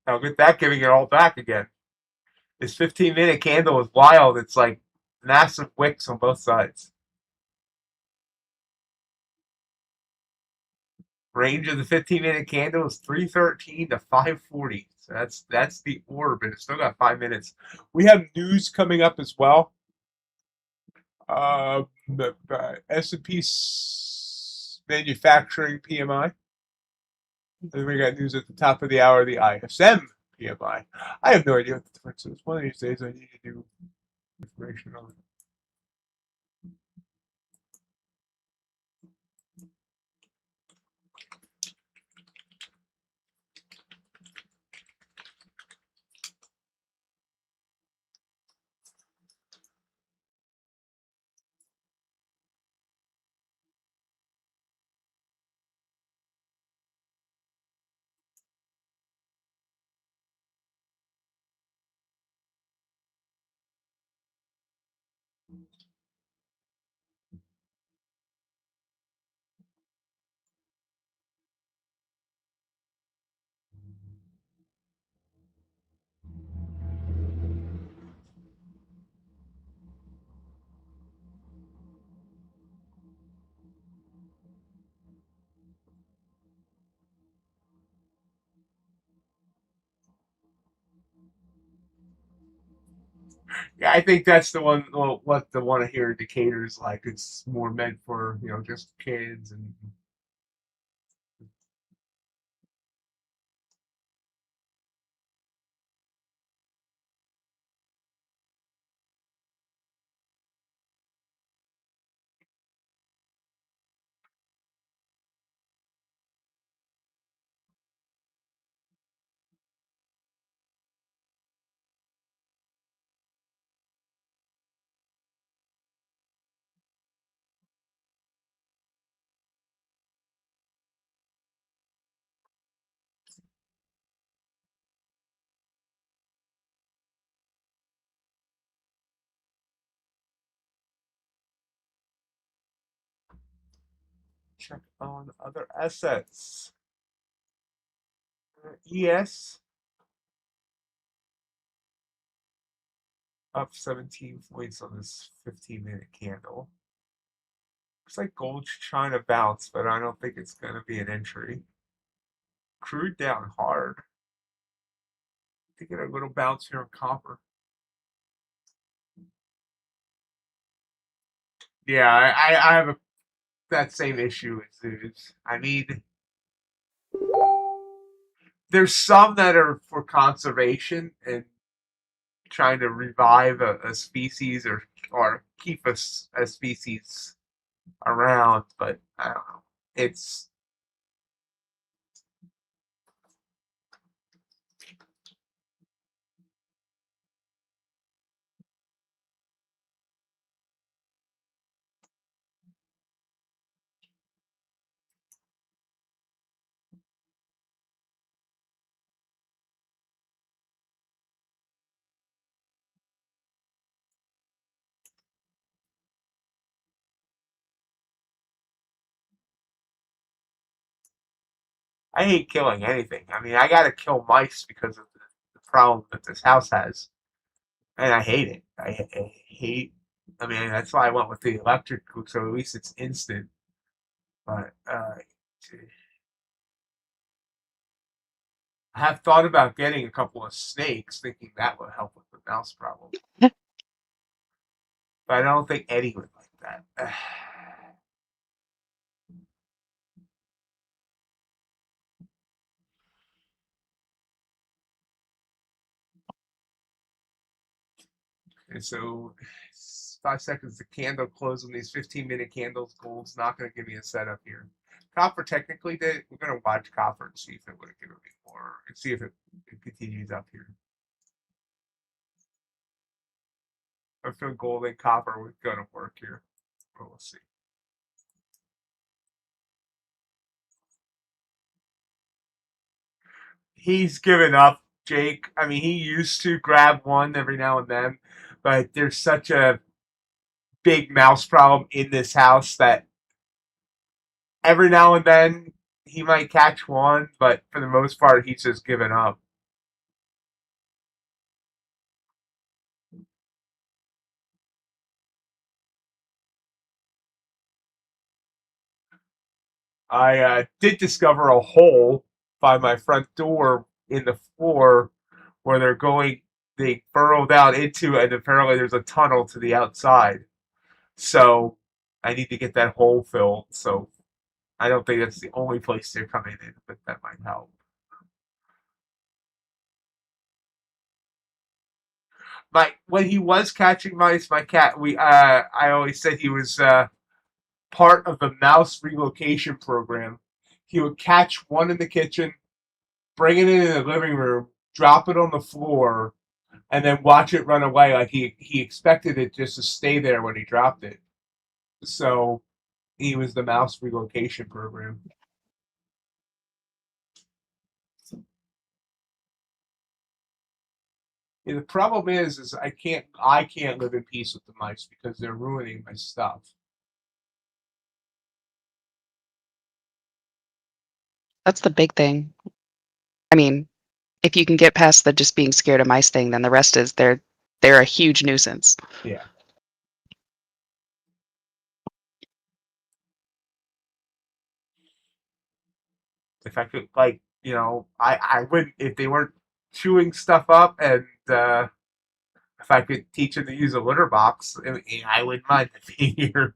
Now get that giving it all back again. This 15-minute candle is wild. It's like massive wicks on both sides. Range of the 15-minute candle is 313 to 540. So that's the orb, and it's still got 5 minutes. We have news coming up as well. The S&P manufacturing PMI. Then we got news at the top of the hour, the ISM PMI. I have no idea what the difference is. One of these days I need to do information on it. Yeah, I think that's the one. Well, what the one here indicators like. It's more meant for just kids and. Check on other assets. ES up 17 points on this 15-minute candle. Looks like gold's trying to bounce, but I don't think it's going to be an entry. Crude down hard. I think a little bounce here in copper. Yeah, I have that same issue with zoos. I mean, there's some that are for conservation and trying to revive a species or keep a species around, but I don't know. It's I hate killing anything. I mean, I got to kill mice because of the problem that this house has, and I hate it. I hate. I mean, that's why I went with the electric cook, so at least it's instant. But I have thought about getting a couple of snakes, thinking that would help with the mouse problem. But I don't think Eddie would like that. And so 5 seconds to candle close on these 15-minute candles. Gold's not going to give me a setup here. Copper technically did. We're going to watch copper and see if it would have given me more, and see if it continues up here. I feel gold and copper was going to work here. But we'll see. He's given up, Jake. I mean, he used to grab one every now and then, but there's such a big mouse problem in this house that every now and then he might catch one, but for the most part, he's just given up. I did discover a hole by my front door in the floor where they burrowed out into, and apparently there's a tunnel to the outside. So I need to get that hole filled. So I don't think that's the only place they're coming in, but that might help. When he was catching mice, my cat, I always said he was part of the mouse relocation program. He would catch one in the kitchen, bring it in the living room, drop it on the floor, and then watch it run away. Like he expected it just to stay there when he dropped it. So he was the mouse relocation program. Yeah, the problem is I can't live in peace with the mice because they're ruining my stuff. That's the big thing. I mean, if you can get past the just being scared of mice thing, then the rest is they're a huge nuisance. Yeah. If I could, like, I wouldn't if they weren't chewing stuff up, and if I could teach them to use a litter box, I wouldn't mind being here.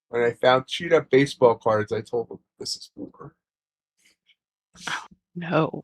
When I found chewed up baseball cards, I told them this is war. No.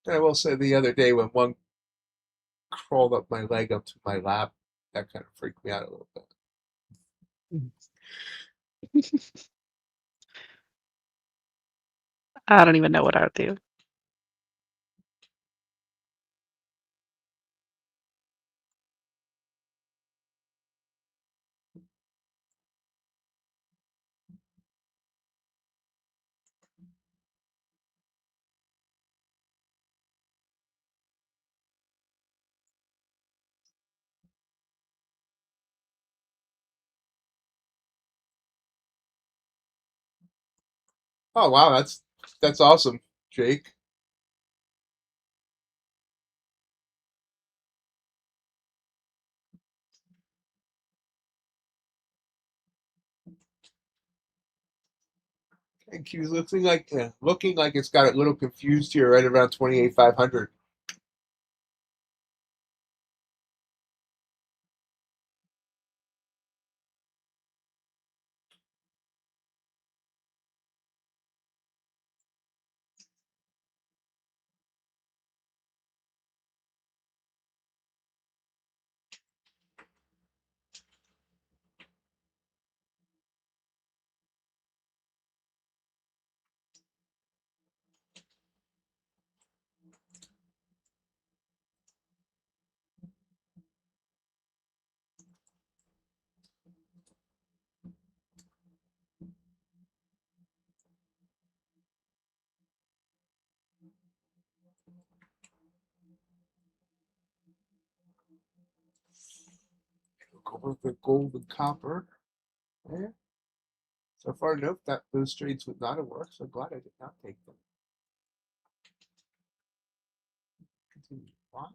I will say the other day when one crawled up my leg onto my lap, that kind of freaked me out a little bit. I don't even know what I would do. Oh wow, that's awesome, Jake. Thank you. Looking like it's got a little confused here, right around 28,500. Go with the gold and copper. Yeah. So far, nope, those trades would not have worked. So glad I did not take them. Continue to watch.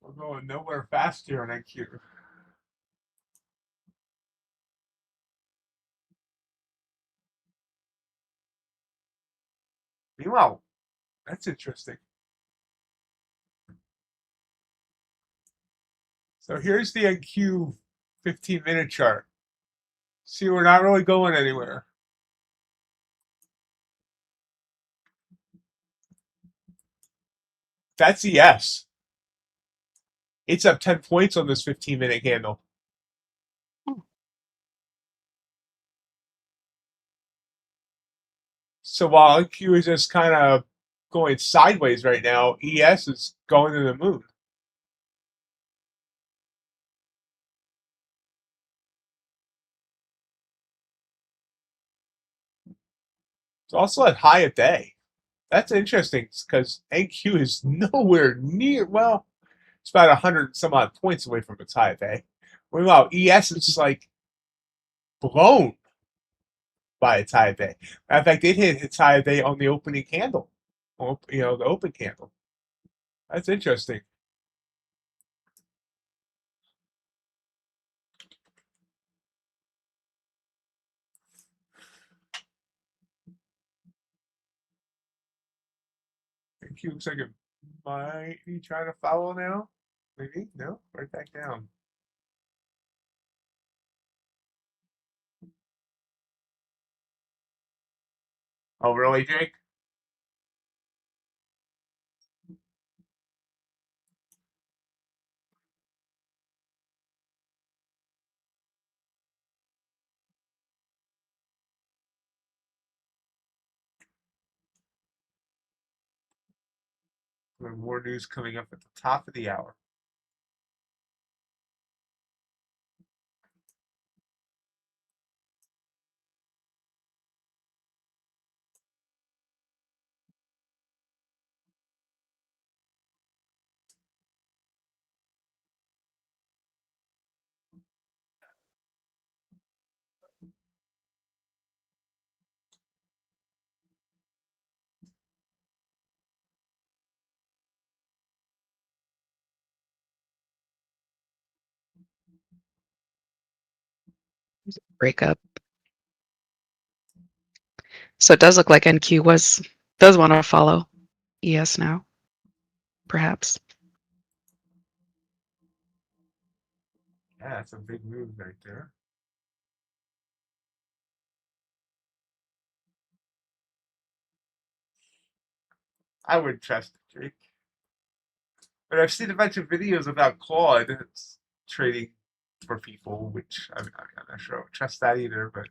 We're going nowhere fast here on NQ. Meanwhile, that's interesting. So here's the NQ 15-minute chart. See, we're not really going anywhere. That's a yes. It's up 10 points on this 15-minute candle. So while NQ is just kind of going sideways right now, ES is going to the moon. It's also at high a day. That's interesting because NQ is nowhere near, well, it's about 100 some odd points away from its high a day. Meanwhile, ES is like blown by its high a day. Matter of fact, it hit its high a day on the opening candle. The open candle. That's interesting. NQ looks like it might be trying to follow now. Maybe? No? Right back down. Oh, really, Jake? More news coming up at the top of the hour. Breakup. So it does look like NQ does want to follow ES now, perhaps. Yeah, that's a big move right there. I would trust it, Jake. But I've seen a bunch of videos about Claude trading for people, which I'm not sure I would trust that either. But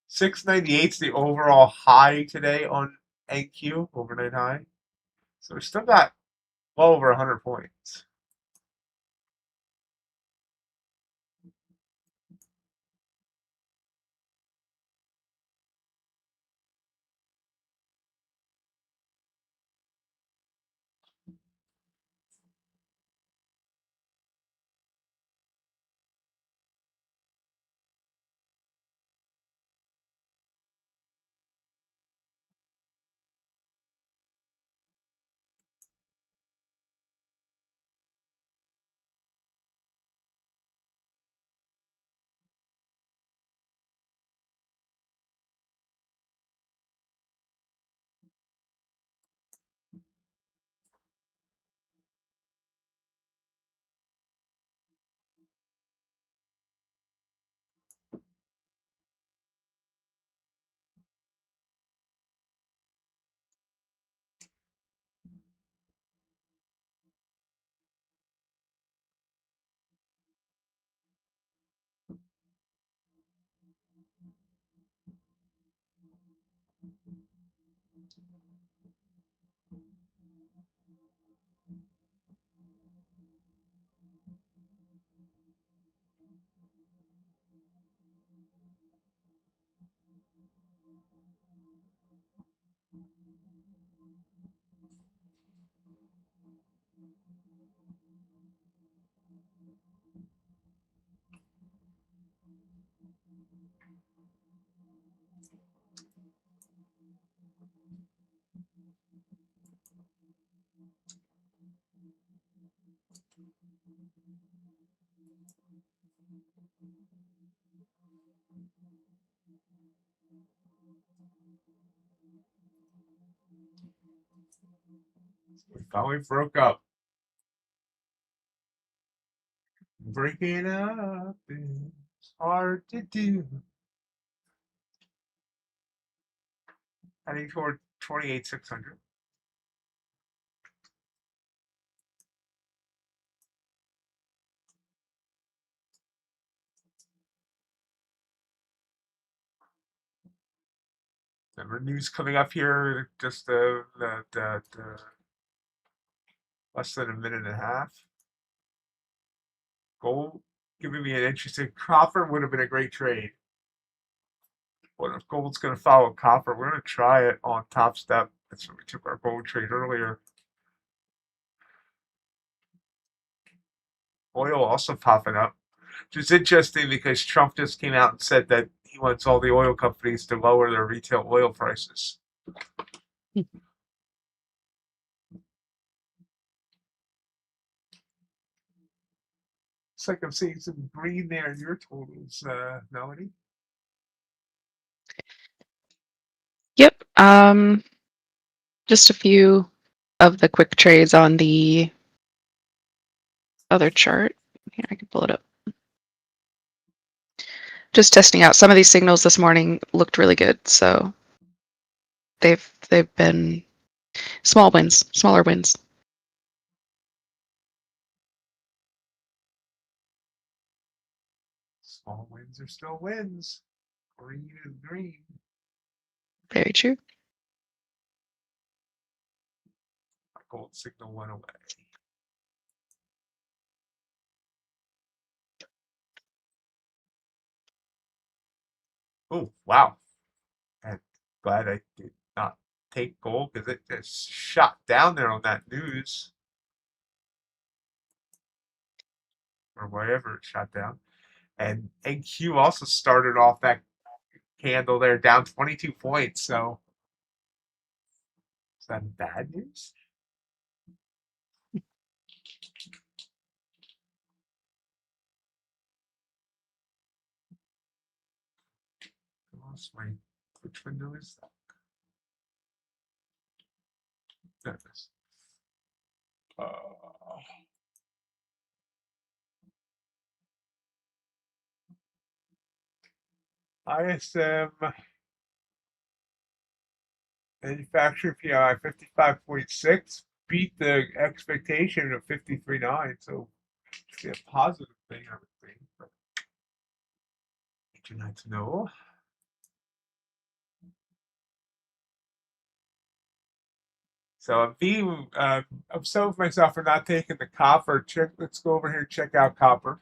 698 is the overall high today on NQ, overnight high. So we still got well over 100 points. We finally broke up. Breaking up is hard to do. Heading toward 28,600. Number news coming up here, just less than a minute and a half. Gold giving me an interesting copper would have been a great trade. What if gold's going to follow copper? We're going to try it on Top Step. That's where we took our gold trade earlier. Oil also popping up, which is interesting because Trump just came out and said that he wants all the oil companies to lower their retail oil prices. Looks like I'm seeing some green there in your totals, Melanie. Yep. Just a few of the quick trades on the other chart. Here, I can pull it up. Just testing out some of these signals this morning looked really good, so they've been smaller wins. Small wins are still wins. Green is green. Very true. My gold signal went away. Oh, wow. I'm glad I did not take gold because it just shot down there on that news. Or wherever it shot down. And NQ also started off that candle there down 22 points. So is that bad news? I lost my, which window is that? There it is. ISM manufacturing PI 55.6 beat the expectation of 53.9, so it's a positive thing, I would think. But you not to know. So I'm being upset with myself for not taking the copper. Let's go over here and check out copper.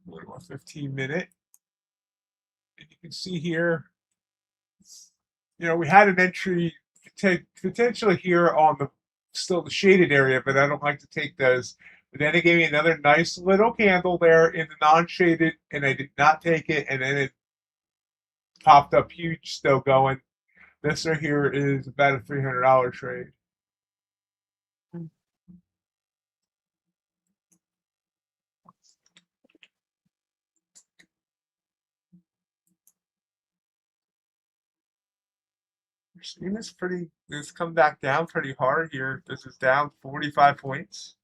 What about 15-minute? And you can see here, we had an entry potentially here on still the shaded area, but I don't like to take those. But then it gave me another nice little candle there in the non-shaded, and I did not take it, and then it popped up huge, still going. This right here is about a $300 trade. You're seeing this it's come back down pretty hard here. This is down 45 points.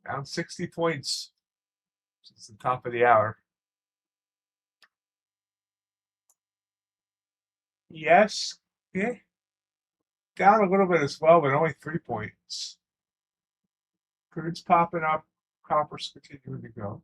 Down 60 points since the top of the hour. Yes, yeah, down a little bit as well, but only 3 points. Crude's popping up, copper's continuing to go.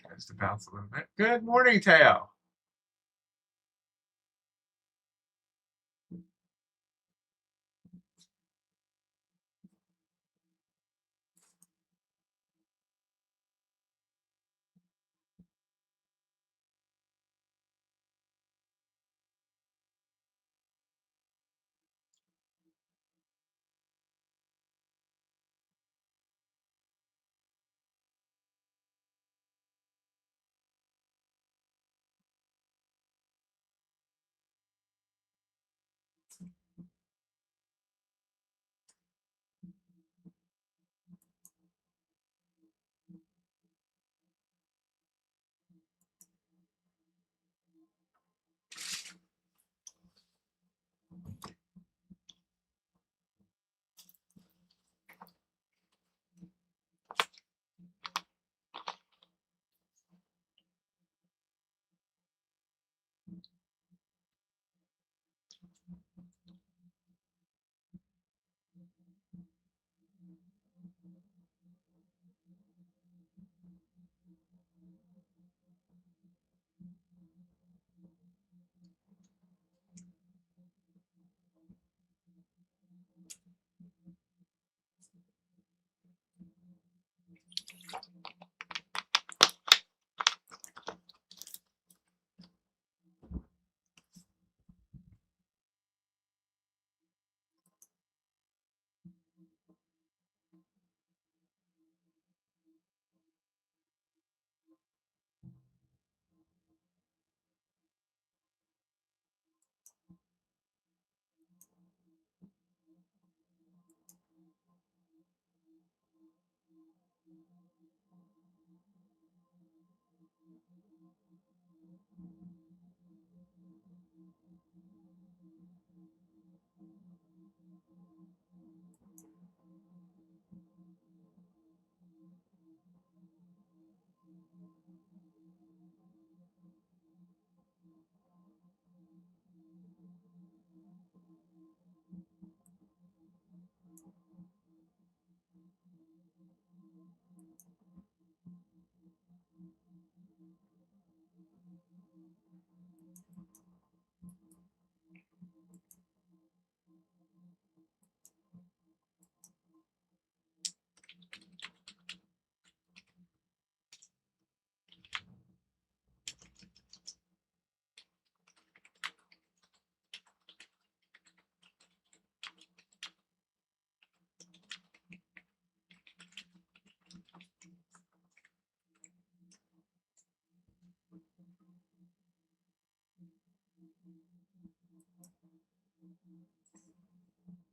Tries to bounce a little bit. Good morning, Teo.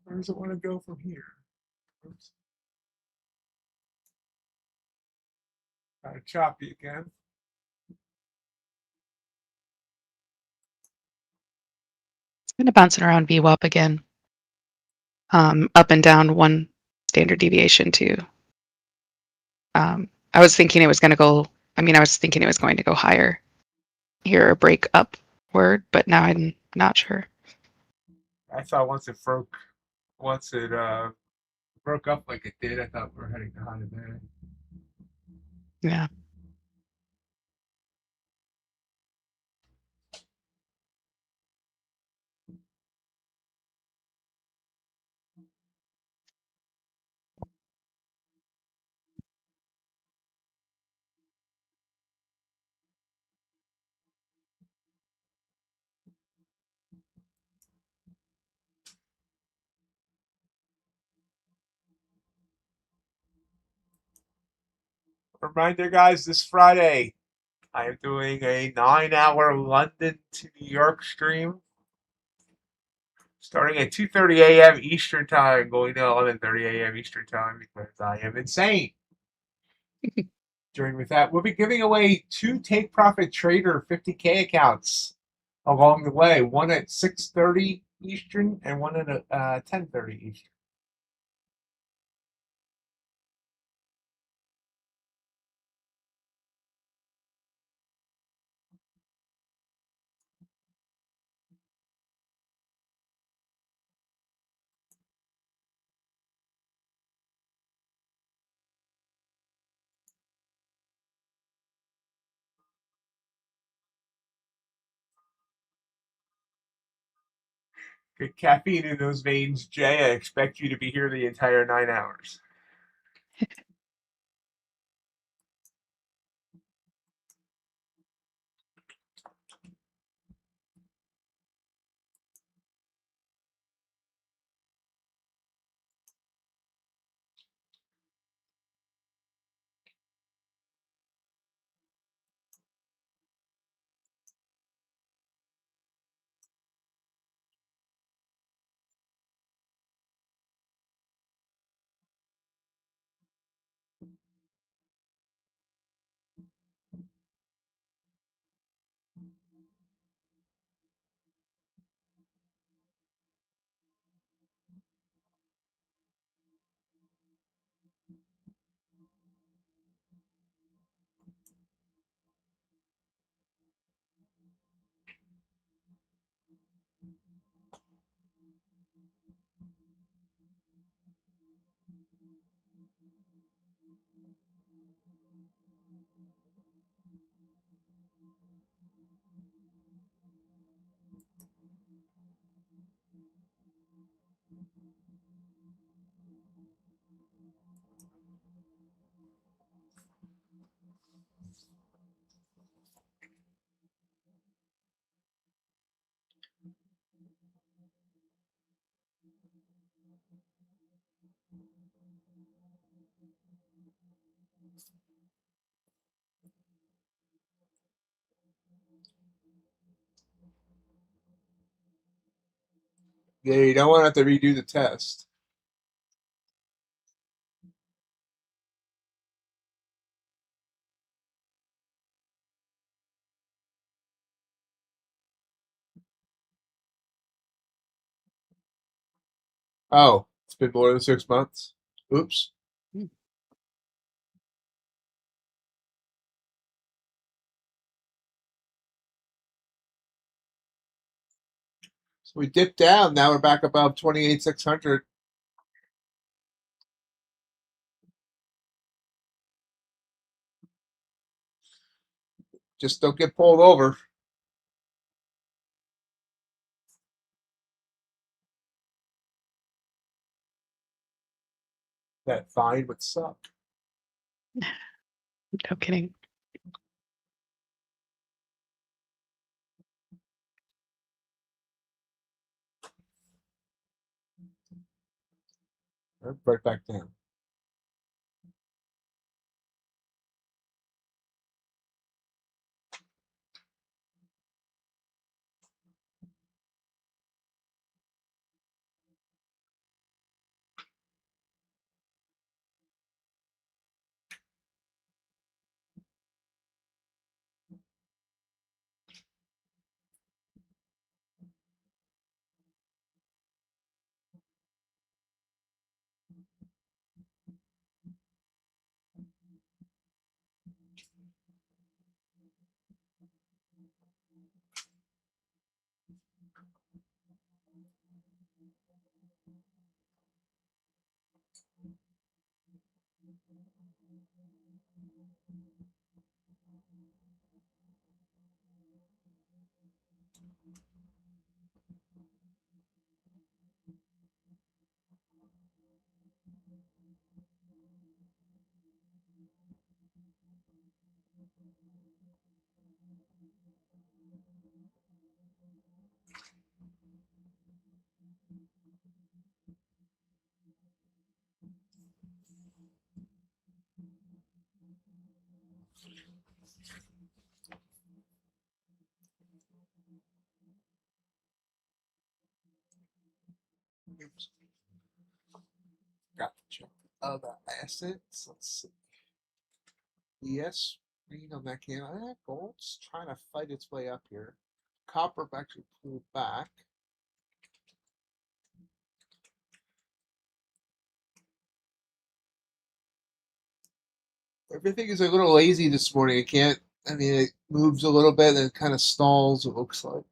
Where does it want to go from here? Oops. Kind of choppy again. It's kind of bouncing around VWAP again. Up and down one standard deviation too. I was thinking it was going to go. I was thinking it was going to go higher here or break upward, but now I'm not sure. I thought once it broke up like it did, I thought we were heading to higher there. Yeah. Reminder, guys, this Friday, I am doing a 9-hour London to New York stream starting at 2:30 a.m. Eastern Time, going to 11:30 a.m. Eastern Time because I am insane. During with that, we'll be giving away 2 Take Profit Trader 50K accounts along the way. One at 6:30 Eastern and one at 10:30 Eastern. Good caffeine in those veins, Jay. I expect you to be here the entire 9 hours. Yeah, you don't want to have to redo the test. Oh, it's been more than 6 months. Oops. So we dipped down. Now we're back above 28,600. Just don't get pulled over. That fine would suck. No kidding. Right back down. Oops. Got the check. Other assets. Let's see. Yes, green on that candle. Gold's trying to fight its way up here. Copper actually pulled back. Everything is a little lazy this morning. I mean, it moves a little bit and then kind of stalls, it looks like.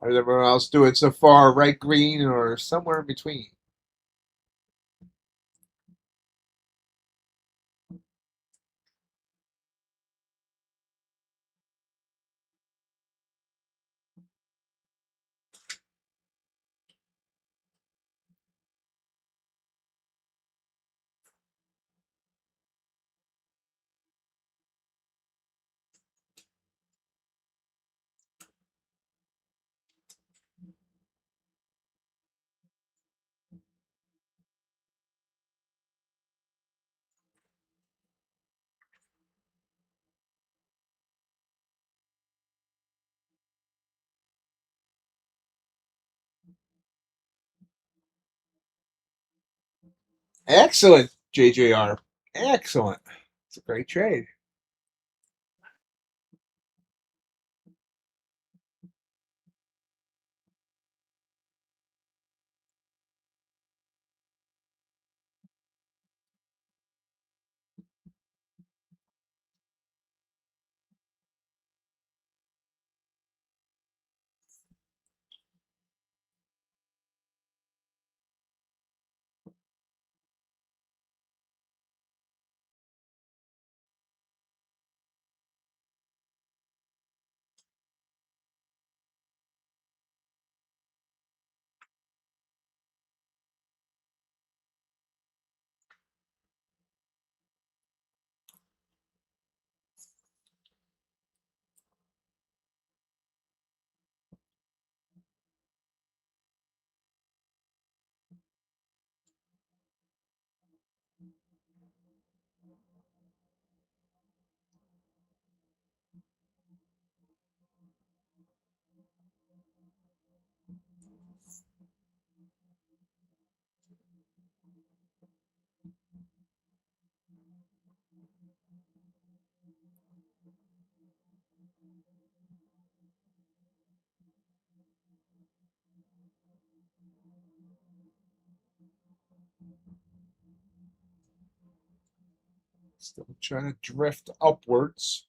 How does everyone else do it so far? Right, green, or somewhere in between? Excellent, JJR. Excellent. It's a great trade. Still trying to drift upwards.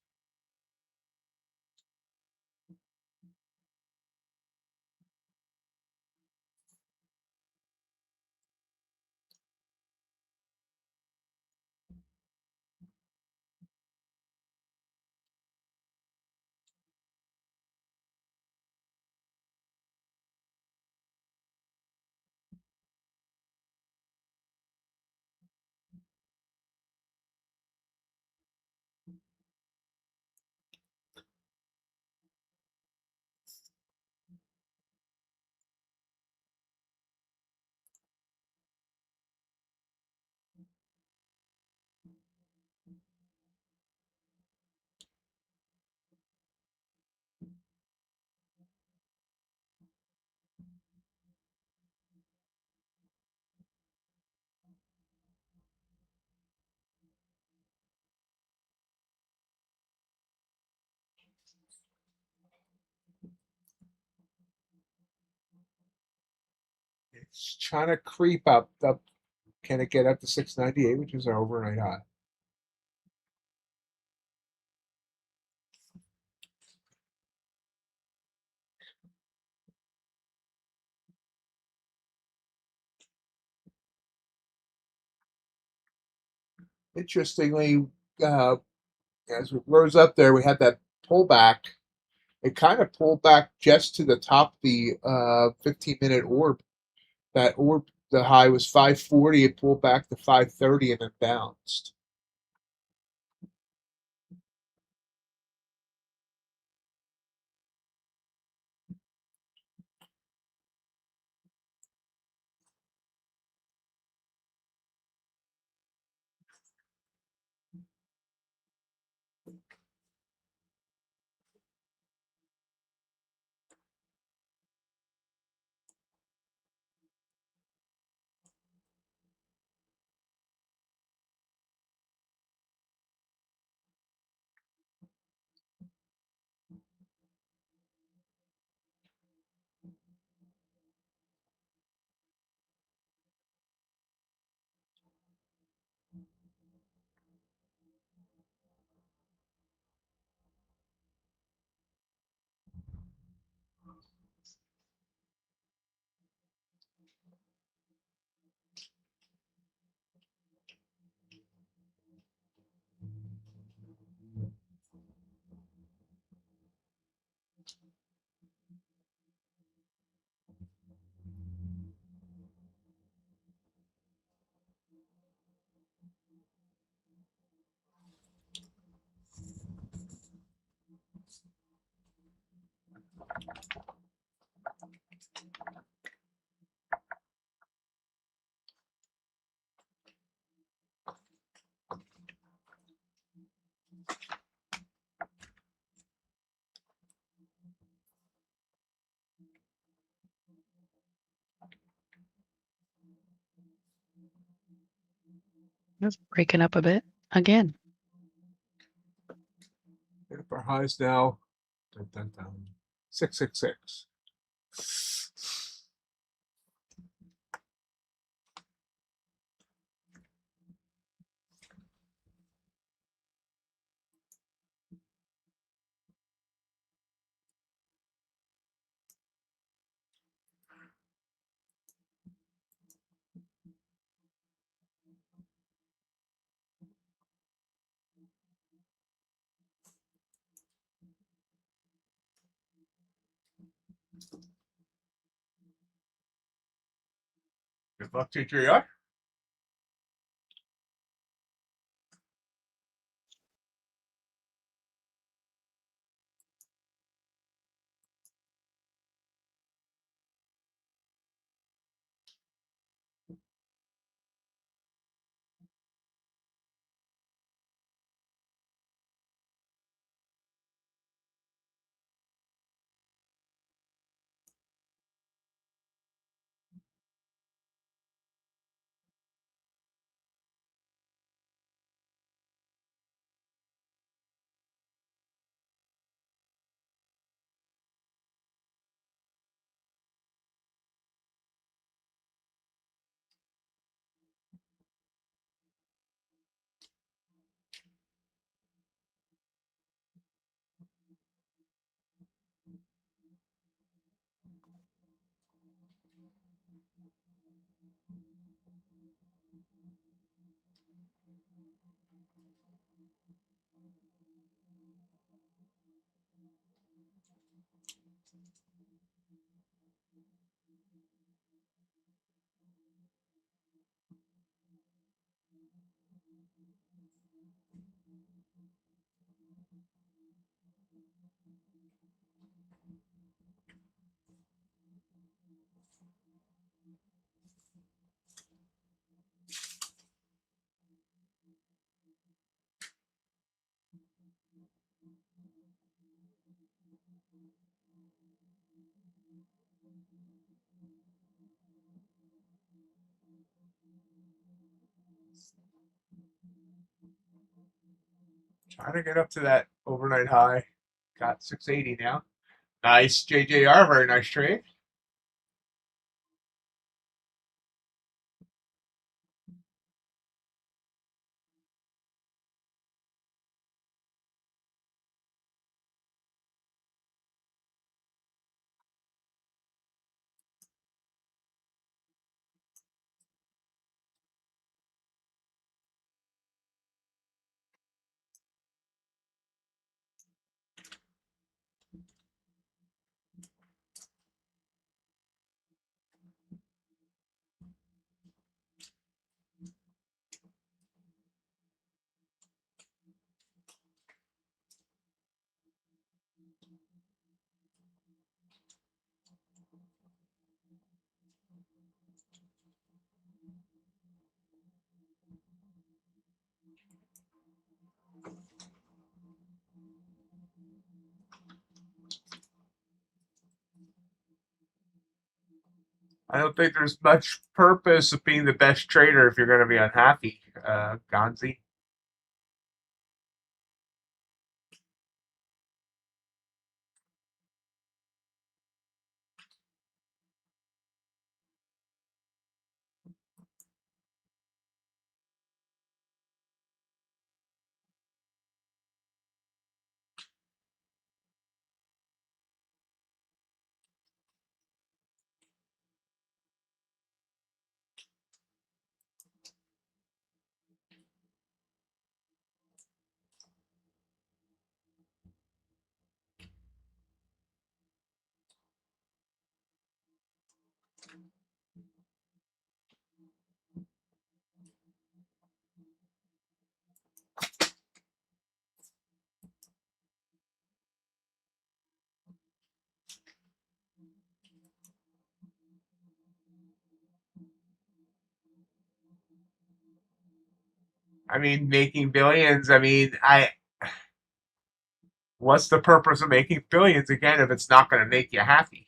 It's trying to creep up. Can it get up to 698, which is our overnight high? Interestingly, as it rose up there, we had that pullback. It kind of pulled back just to the top of the 15-minute orb. That orb, the high was 540. It pulled back to 530 and then bounced. It's breaking up a bit again. Our highs now. 666. Good luck, TJR. Trying to get up to that overnight high. Got 680 now. Nice JJR, very nice trade. I don't think there's much purpose of being the best trader if you're going to be unhappy, Gonzi. I mean, making billions. I mean, what's the purpose of making billions again if it's not going to make you happy?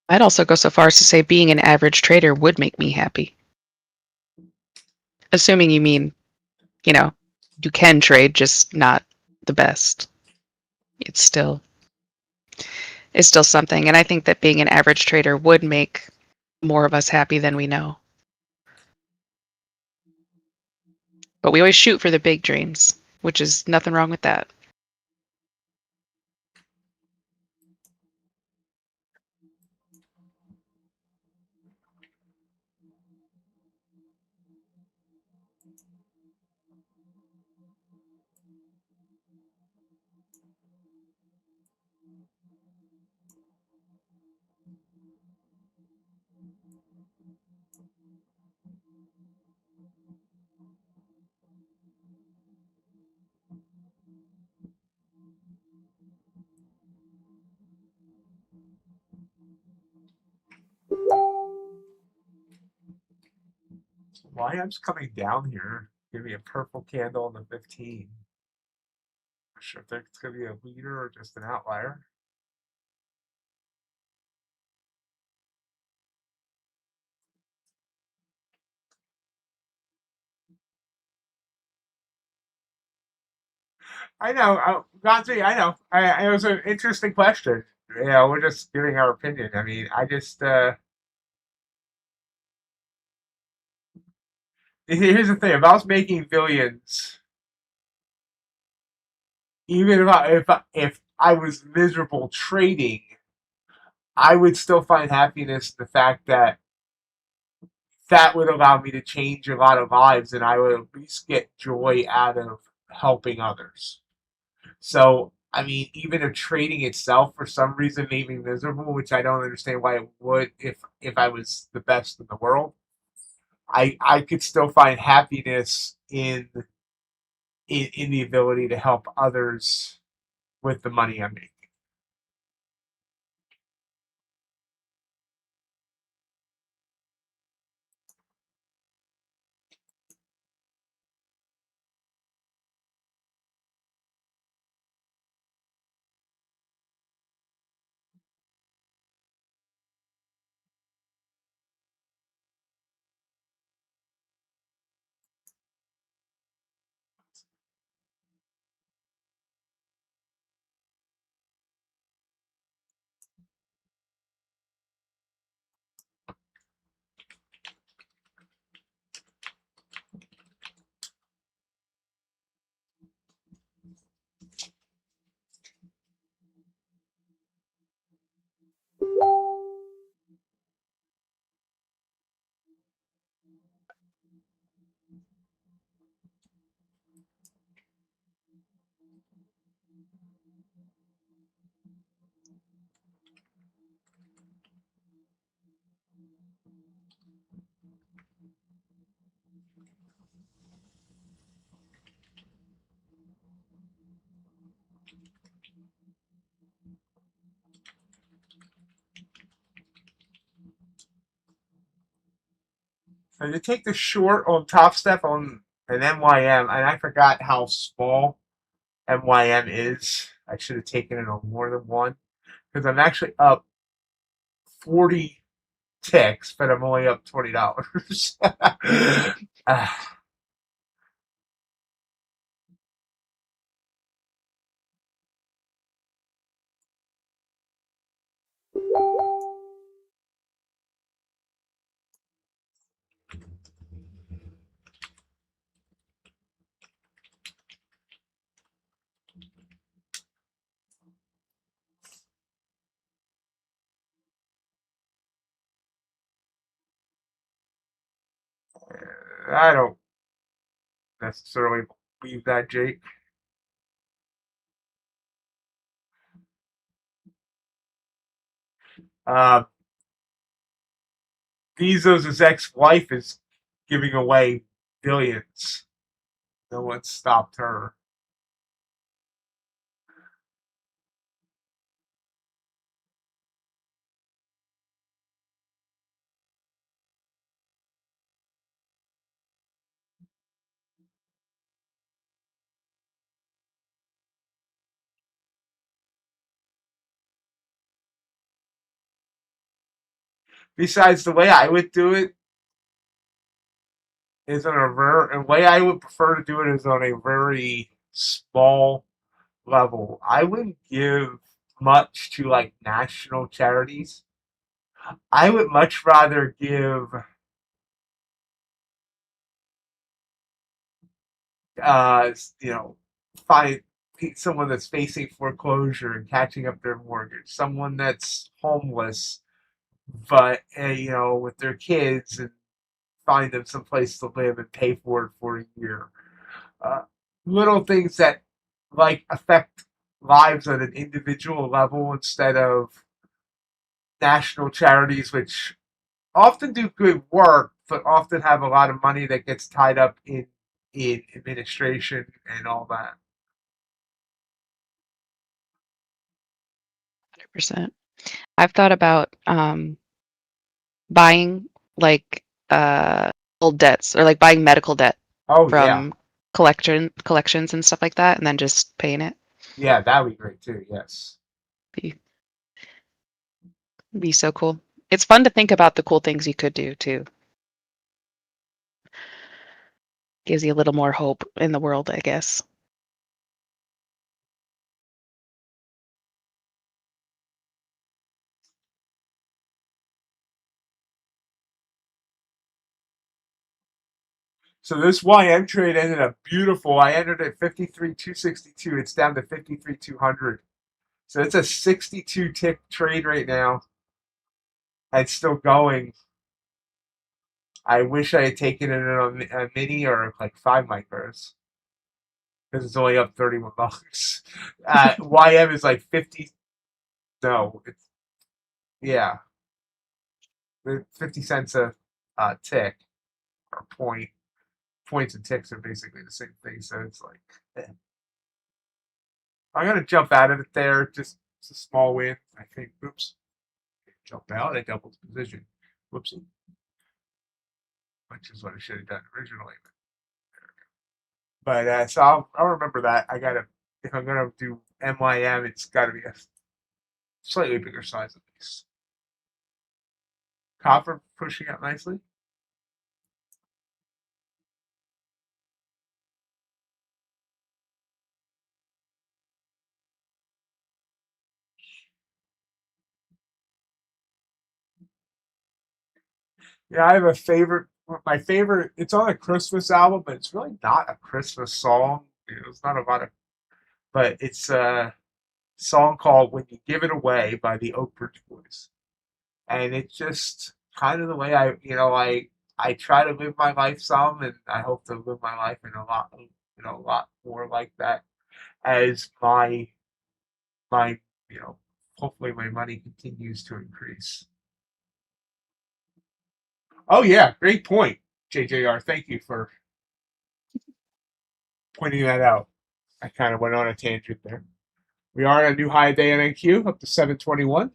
I'd also go so far as to say being an average trader would make me happy. Assuming you mean, you can trade, just not the best. It's still something. And I think that being an average trader would make more of us happy than we know. But we always shoot for the big dreams, which is nothing wrong with that. YM's coming down here. Give me a purple candle on the 15. Not sure if it's going to be a leader or just an outlier. I know, Gonzi, I know. It was an interesting question. Yeah, we're just giving our opinion. I mean, I just here's the thing: if I was making billions, even if I was miserable trading, I would still find happiness in the fact that that would allow me to change a lot of lives, and I would at least get joy out of helping others. So I mean, even if trading itself for some reason made me miserable, which I don't understand why it would if I was the best in the world, I could still find happiness in the ability to help others with the money I'm making. So to take the short on Top Step on an MYM, and I forgot how small MYM is. I should have taken it on more than one because I'm actually up 40 ticks, but I'm only up $20. I don't necessarily believe that, Jake. Uh, Bezos' ex-wife is giving away billions. No one stopped her. Besides, the way I would do it is on a and way I would prefer to do it is on a very small level. I wouldn't give much to like national charities. I would much rather give uh you know find someone that's facing foreclosure and catching up their mortgage, someone that's homeless but with their kids, and find them some place to live and pay for it for a year. uh, Little things that like affect lives at an individual level instead of national charities, which often do good work, but often have a lot of money that gets tied up in administration and all that. 100%. I've thought about buying like old debts or like buying medical debt Oh yeah, from collections and stuff like that, and then just paying it. yeah, that would be great too. Yes. Be be so cool. It's fun to think about the cool things you could do too. Gives you a little more hope in the world, I guess. So this YM trade ended up beautiful. I entered at 53,262. It's down to 53,200. So it's a 62 tick trade right now. And still going. I wish I had taken it on a mini or like 5 micros. because it's only up $31. YM is like 50. No, it's yeah, 50 cents a tick or point. Points and ticks are basically the same thing, so it's like I'm gonna jump out of it there. Just it's a small win, I think. Oops, jump out. I doubled the position. Whoopsie, which is what I should have done originally. But so I'll remember that. I gotta if I'm gonna do MYM, it's got to be a slightly bigger size at least. Copper pushing up nicely. Yeah, I have a favorite. My favorite. It's on a Christmas album, but it's really not a Christmas song. It's not a lot of, but it's a song called "When You Give It Away" by the Oak Ridge Boys, and it's just kind of the way I try to live my life some, and I hope to live my life in a lot more like that as my hopefully my money continues to increase. Oh yeah, great point, JJR. Thank you for pointing that out. I kind of went on a tangent there. We are at a new high day in NQ, up to 721.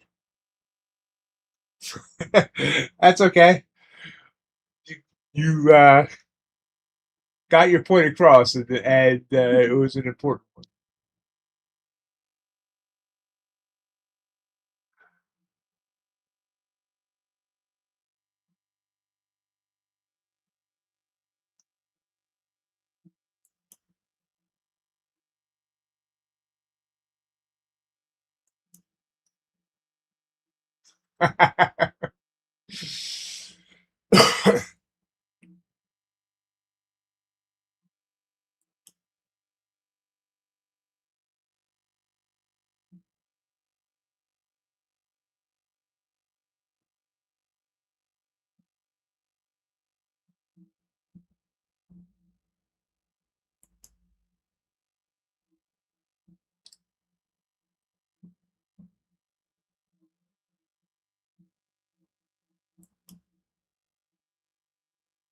That's okay. You got your point across, and it was an important one.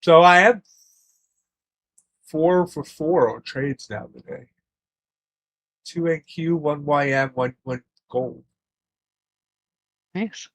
So I have 4 for 4 on trades now today. 2 NQ, 1 YM, one gold. Nice.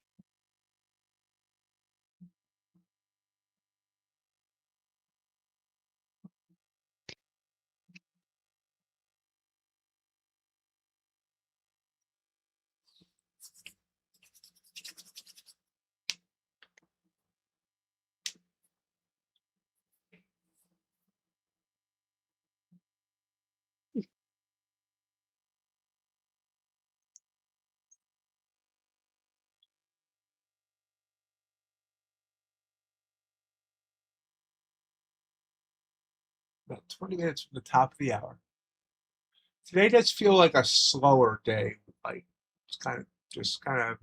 About 20 minutes from the top of the hour. Today does feel like a slower day. Like it's kind of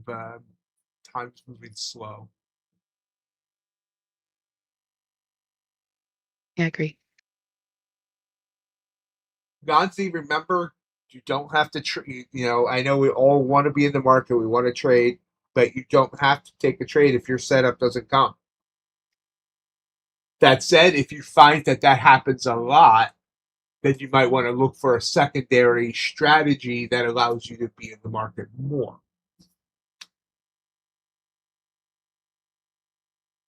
time's moving slow. Yeah, I agree. Nancy, remember, you don't have to trade. I know we all want to be in the market. We want to trade, but you don't have to take a trade if your setup doesn't come. That said, if you find that happens a lot, then you might want to look for a secondary strategy that allows you to be in the market more.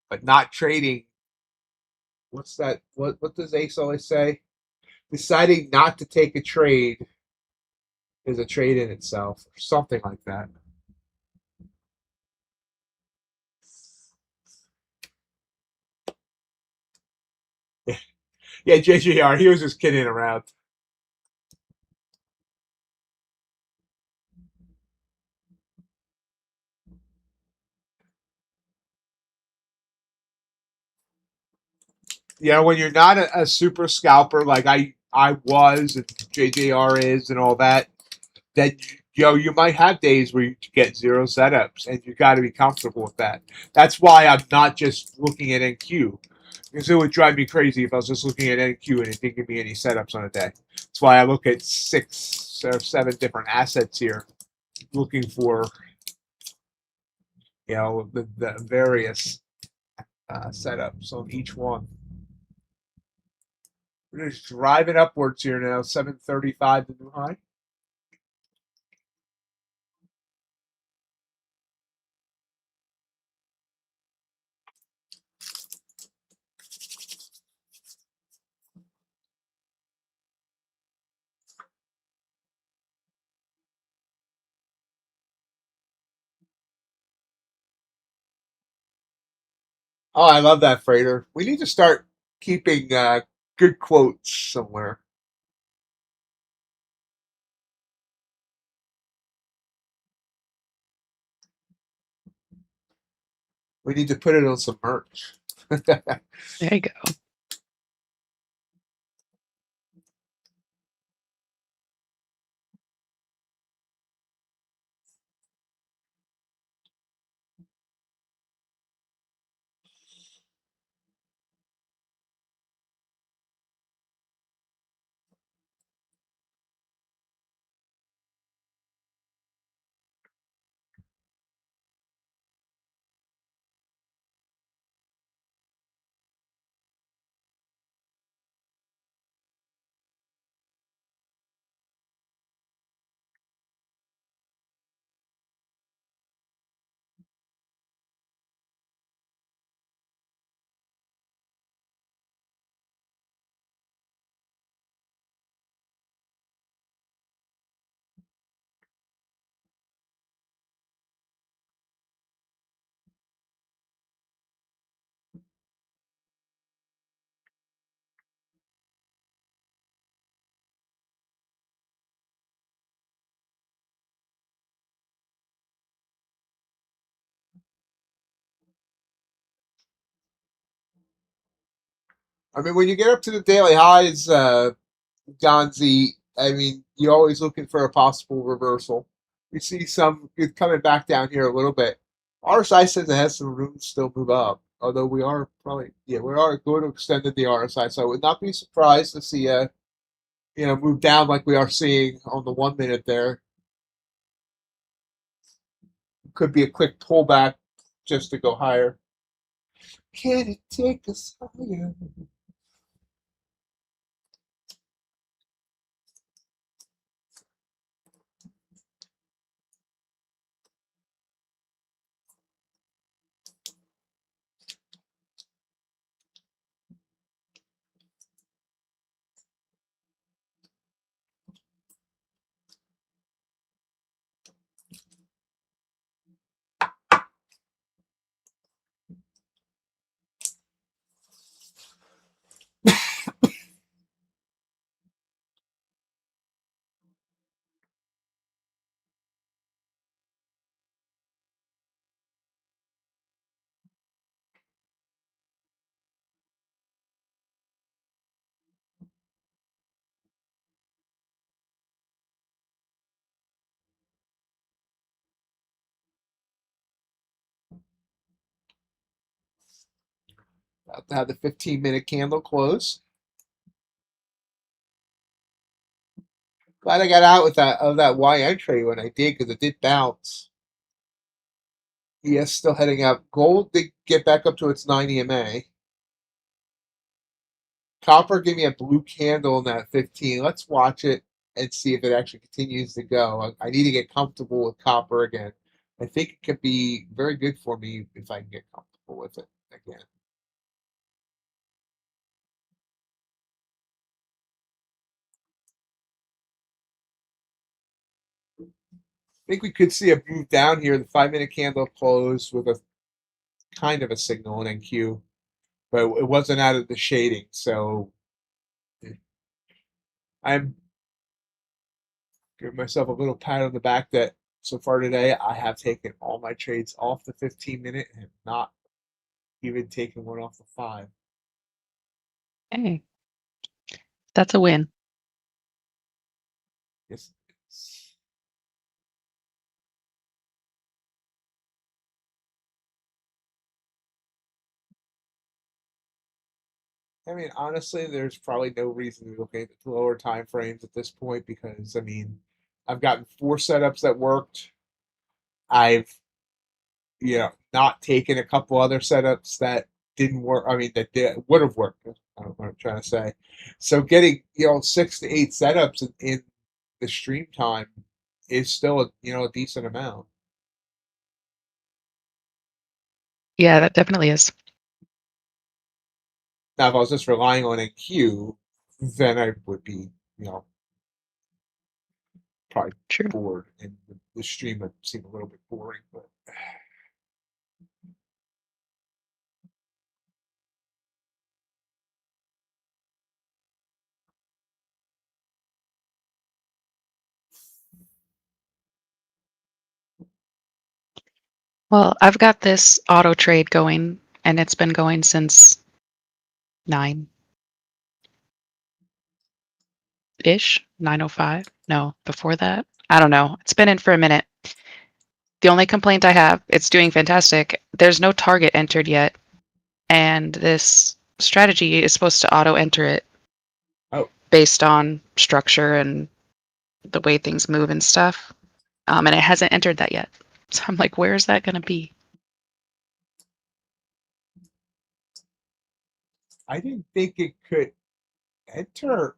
But not trading. What's that? What does Ace always say? Deciding not to take a trade is a trade in itself, or something like that. Yeah, JJR, he was just kidding around. When you're not a super scalper like I was and JJR is and all that, then you might have days where you get 0 setups, and you got to be comfortable with that. That's why I'm not just looking at NQ. Because it would drive me crazy if I was just looking at NQ and it didn't give me any setups on a day. That's why I look at 6 or 7 different assets here, looking for the various setups on each one. We're just driving upwards here now. 735 the new high. Oh, I love that freighter. We need to start keeping good quotes somewhere. We need to put it on some merch. There you go. I mean, when you get up to the daily highs, Gonzi, I mean, you're always looking for a possible reversal. We see some coming back down here a little bit. RSI says it has some room to still move up, although we are probably, we are going to extend the RSI, so I would not be surprised to see a, move down like we are seeing on the 1 minute there. Could be a quick pullback just to go higher. Can it take us higher? About to have the 15-minute candle close. Glad I got out with that Y entry when I did, because it did bounce. ES still heading up. Gold did get back up to its 9 EMA. Copper gave me a blue candle in that 15. Let's watch it and see if it actually continues to go. I need to get comfortable with copper again. I think it could be very good for me if I can get comfortable with it again. I think we could see a move down here. The 5-minute candle closed with a kind of a signal in NQ, but it wasn't out of the shading. So I'm giving myself a little pat on the back that so far today I have taken all my trades off the 15-minute and not even taken one off the 5. Hey, that's a win. Yes. I mean, honestly, there's probably no reason to be looking at the lower time frames at this point because I mean, I've gotten 4 setups that worked. I've not taken a couple other setups that didn't work. I mean, that would have worked. I don't know what I'm trying to say. So getting 6 to 8 setups in the stream time is still a decent amount. Yeah, that definitely is. Now, if I was just relying on a queue, then I would be probably True. bored, and the stream would seem a little bit boring. But Well, I've got this auto trade going, and it's been going since 9 ish, 9:05. No, before that. I don't know. It's been in for a minute. The only complaint I have, it's doing fantastic. There's no target entered yet, and this strategy is supposed to auto enter it oh, based on structure and the way things move and stuff. And it hasn't entered that yet. So I'm like, where is that going to be? I didn't think it could enter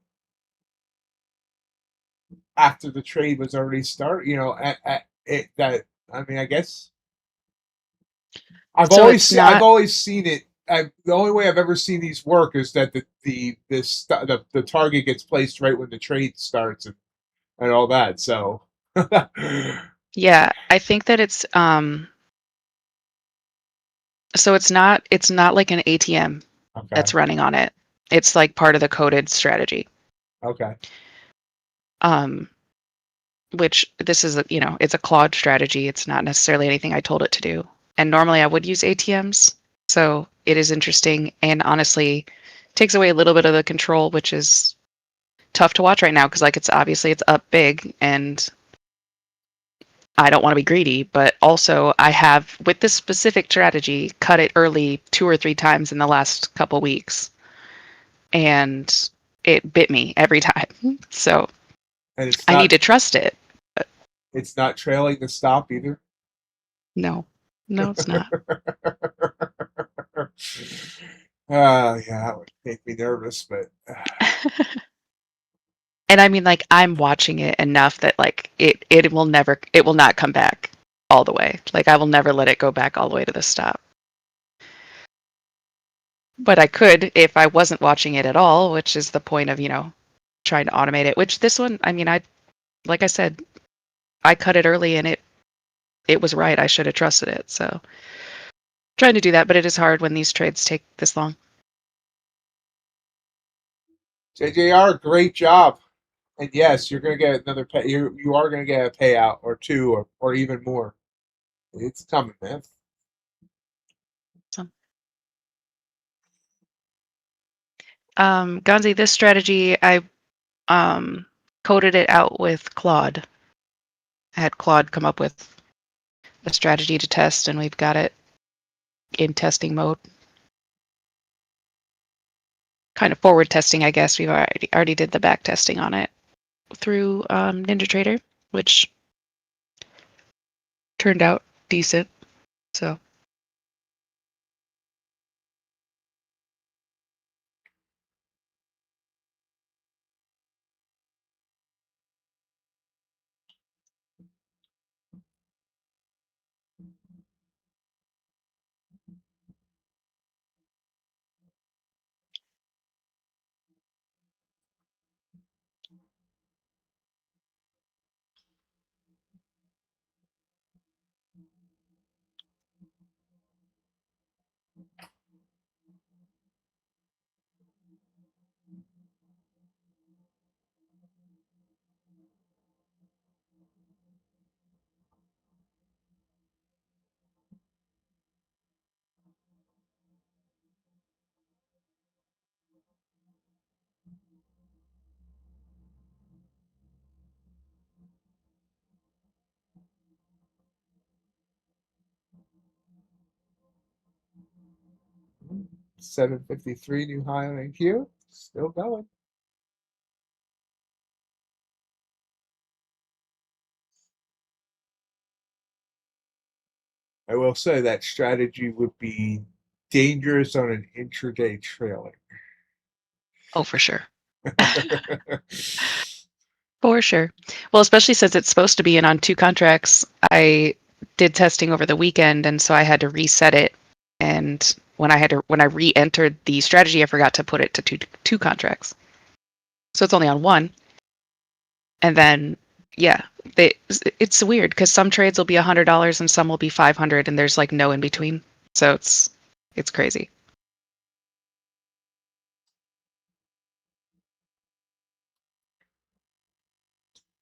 after the trade was already started. At it that I mean, I guess So it's I've not, always seen it. The only way I've ever seen these work is that the target gets placed right when the trade starts and all that. So okay, yeah, I think that so it's not like an ATM that's running on it. It's like part of the coded strategy. okay, Um, which this is it's a Claude strategy. It's not necessarily anything I told it to do. And normally I would use ATMs. So it is interesting and honestly takes away a little bit of the control, which is tough to watch right now because like it's obviously it's up big and I don't want to be greedy, but also I have with this specific strategy cut it early 2 or 3 times in the last couple weeks and it bit me every time. So and it's I need not to trust it. But it's not trailing the stop either. no. No, it's not. Yeah, that would make me nervous, but And I mean like I'm watching it enough that like it will not come back all the way. Like I will never let it go back all the way to the stop. But I could if I wasn't watching it at all, which is the point of, trying to automate it, which this one, I mean, like I said, I cut it early and it was right. I should have trusted it. So trying to do that, but it is hard when these trades take this long. JJR, great job. And yes, you're going to get another pay. You are going to get a payout or two or even more. It's coming, man. So, Gonzi, this strategy, I coded it out with Claude. I had Claude come up with a strategy to test, and we've got it in testing mode. Kind of forward testing, I guess. We've already did the back testing on it through NinjaTrader, which turned out decent. So 753 new high on NQ. Still going. I will say that strategy would be dangerous on an intraday trailing. Oh, for sure. For sure. Well, especially since it's supposed to be in on 2 contracts. I did testing over the weekend, and so I had to reset it. And when I re-entered the strategy, I forgot to put it to two contracts. So it's only on 1. And then, yeah, it's weird because some trades will be $100 and some will be 500, and there's like no in between. So it's crazy.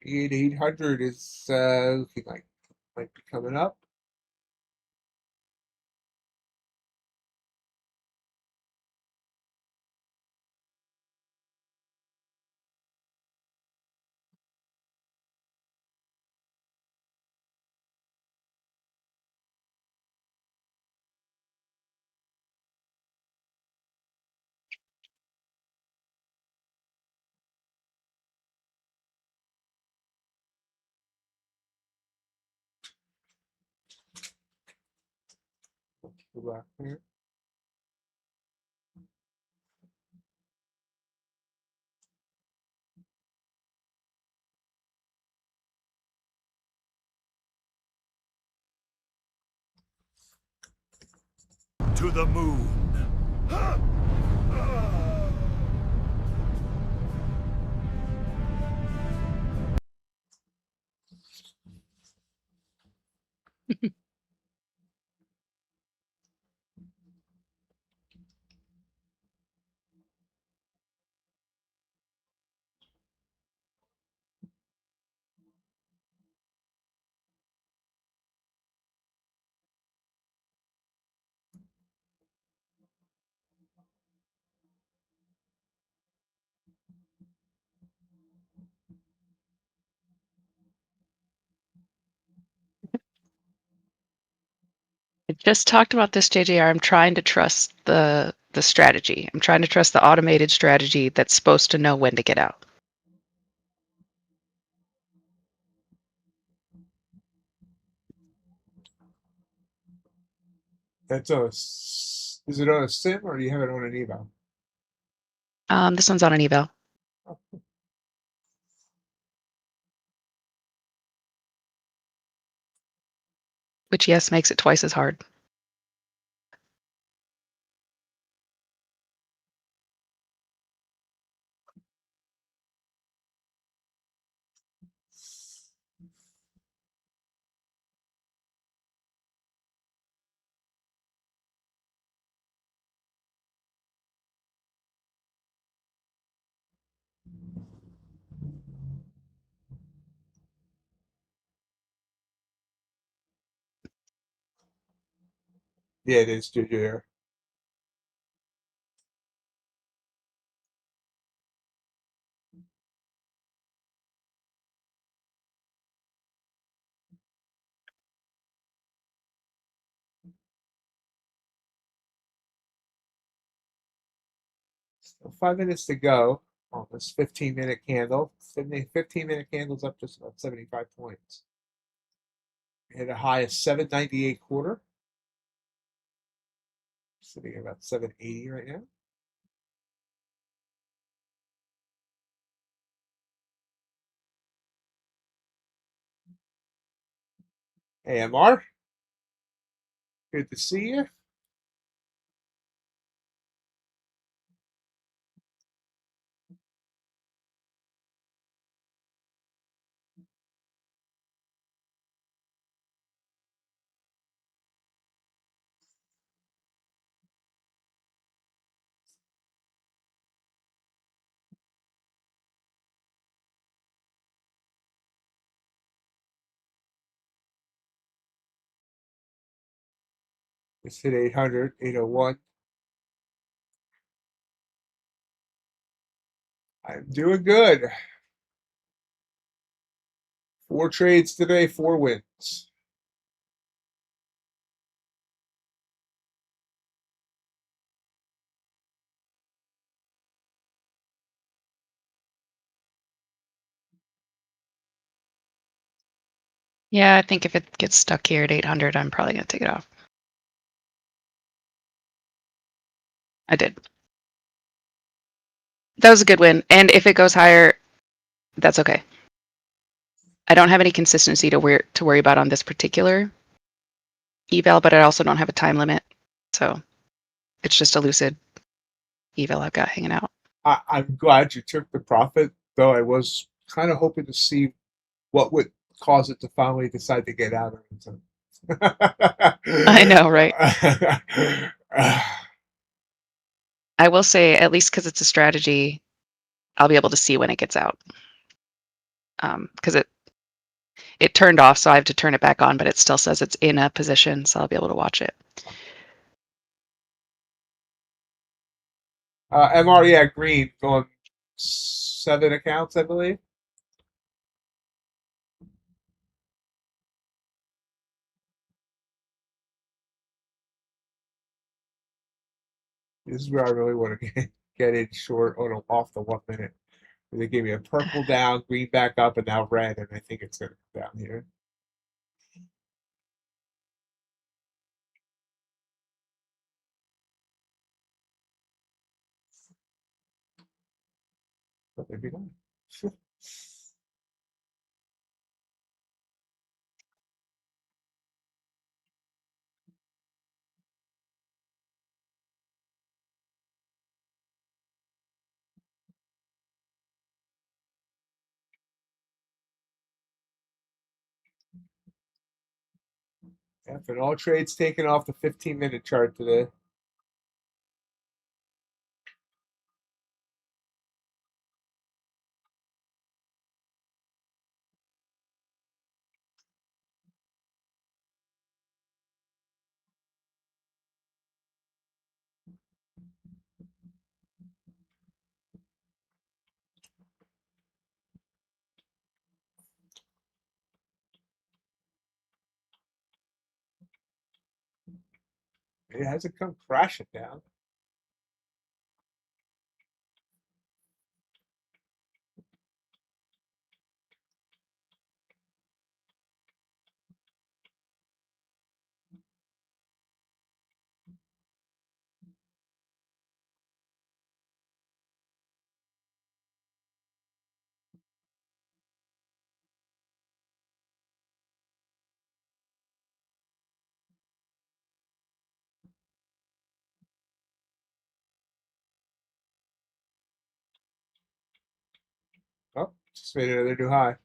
The 800 is looking like might be coming up. Go back here. To the moon. I just talked about this, JJR. I'm trying to trust the strategy. I'm trying to trust the automated strategy that's supposed to know when to get out. That's is it on a sim or do you have it on an eval? This one's on an eval, which yes makes it twice as hard. Yeah, it is JJR. So 5 minutes to go on this 15-minute candle. 15-minute candle's up just about 75 points. Hit a high of 798 quarter. Sitting at about 780 right now. Hey, MR. Good to see you. Just hit 800, 801. I'm doing good. 4 trades today, 4 wins. Yeah, I think if it gets stuck here at 800, I'm probably going to take it off. I did. That was a good win. And if it goes higher, that's okay. I don't have any consistency to worry about on this particular eval, but I also don't have a time limit. So it's just a lucid eval I've got hanging out. I'm glad you took the profit, though I was kind of hoping to see what would cause it to finally decide to get out of it. I know, right? I will say, at least because it's a strategy, I'll be able to see when it gets out. Because it turned off, so I have to turn it back on, but it still says it's in a position, so I'll be able to watch it. MR, yeah, green on 7 accounts, I believe. This is where I really want to get in short on off the 1 minute. They gave me a purple down, green back up, and now red, and I think it's going to come down here. But maybe not. Yeah, but all trades taken off the 15-minute chart today. It hasn't come crashing down. Oh, just made another new high.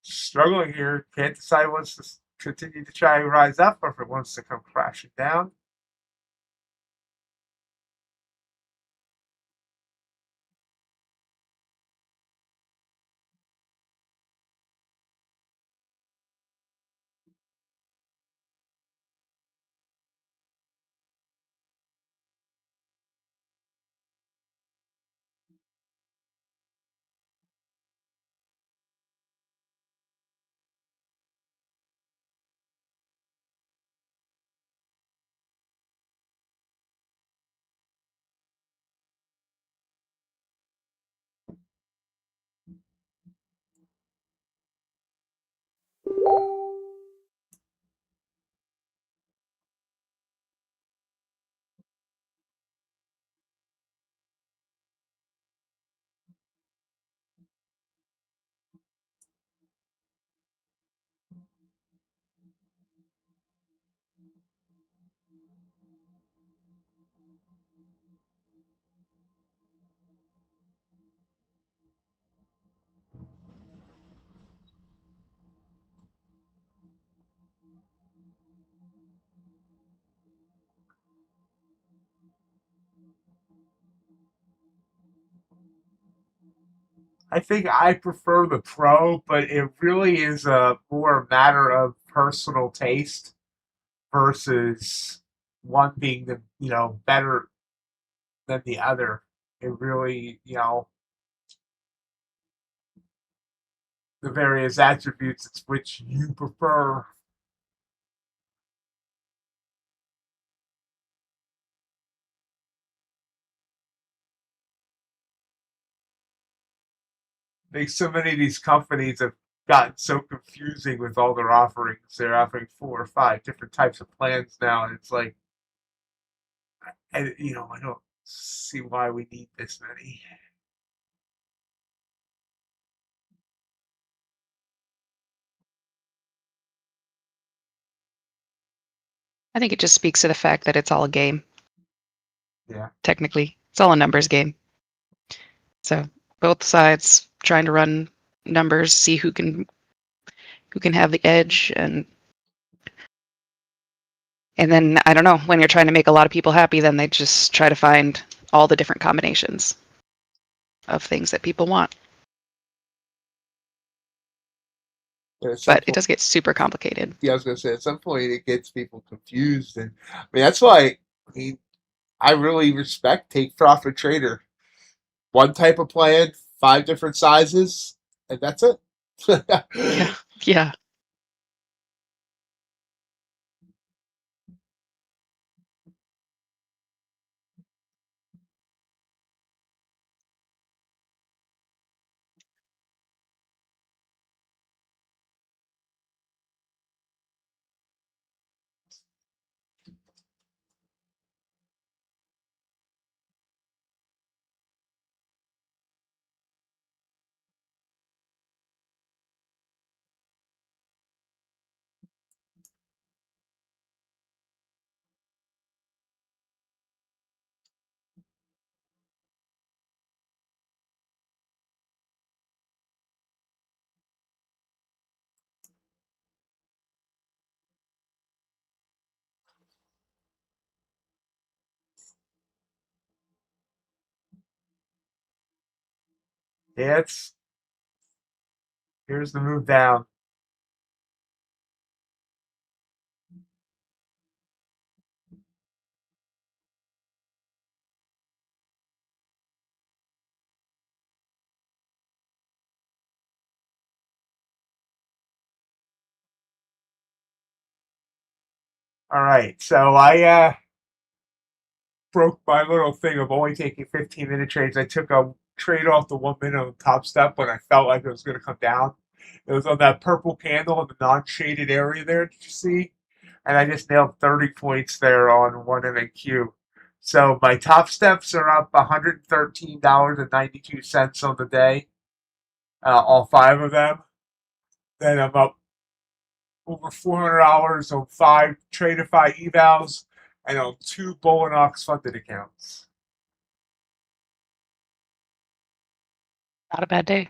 Struggling here. Can't decide wants to continue to try and rise up or if it wants to come crashing down. I think I prefer the Pro, but it really is a more matter of personal taste versus one being the better than the other. It really the various attributes it's which you prefer. I think so many of these companies have gotten so confusing with all their offerings. They're offering 4 or 5 different types of plans now, and it's like, I don't see why we need this many. I think it just speaks to the fact that it's all a game. Yeah. Technically, it's all a numbers game. So both sides trying to run numbers, see who can have the edge, and then I don't know, when you're trying to make a lot of people happy, then they just try to find all the different combinations of things that people want. But it does get super complicated. Yeah, I was gonna say at some point it gets people confused, and I mean that's why I really respect Take Profit Trader. One type of plan, 5 different sizes, and that's it. Yeah. Yeah. Yeah, here's the move down. All right, so I broke my little thing of only taking 15-minute trades. I took a trade off the 1 minute on the top step when I felt like it was going to come down. It was on that purple candle in the non-shaded area there. Did you see? And I just nailed 30 points there on 1 MNQ. So my top steps are up $113.92 on the day, all five of them. Then I'm up over $400 on 5 Tradeify evals and on 2 Bolinox funded accounts. Not a bad day.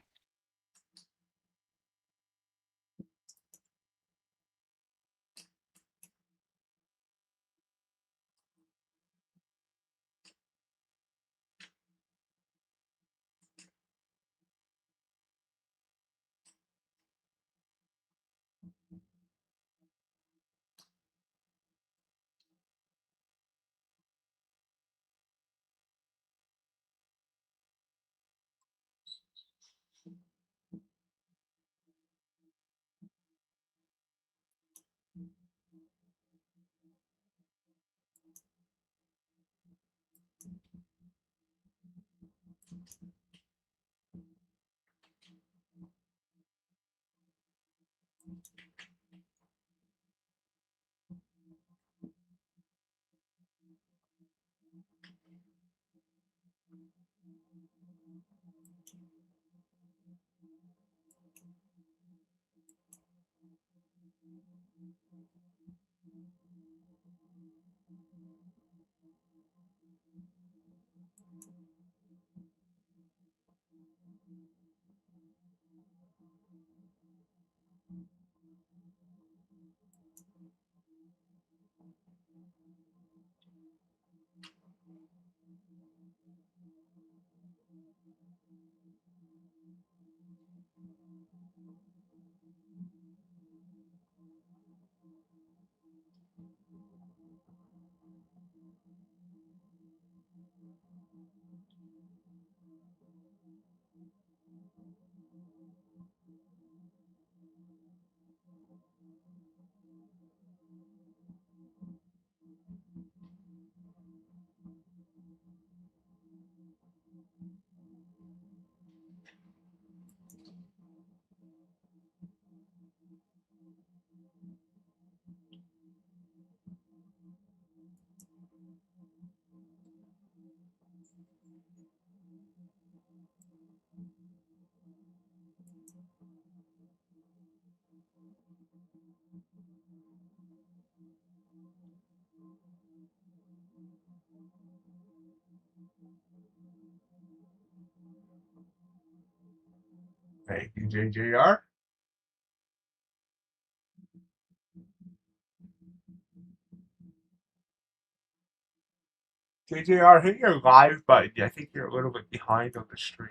Thank you, JJR. JJR, hit your live button. I think you're a little bit behind on the stream.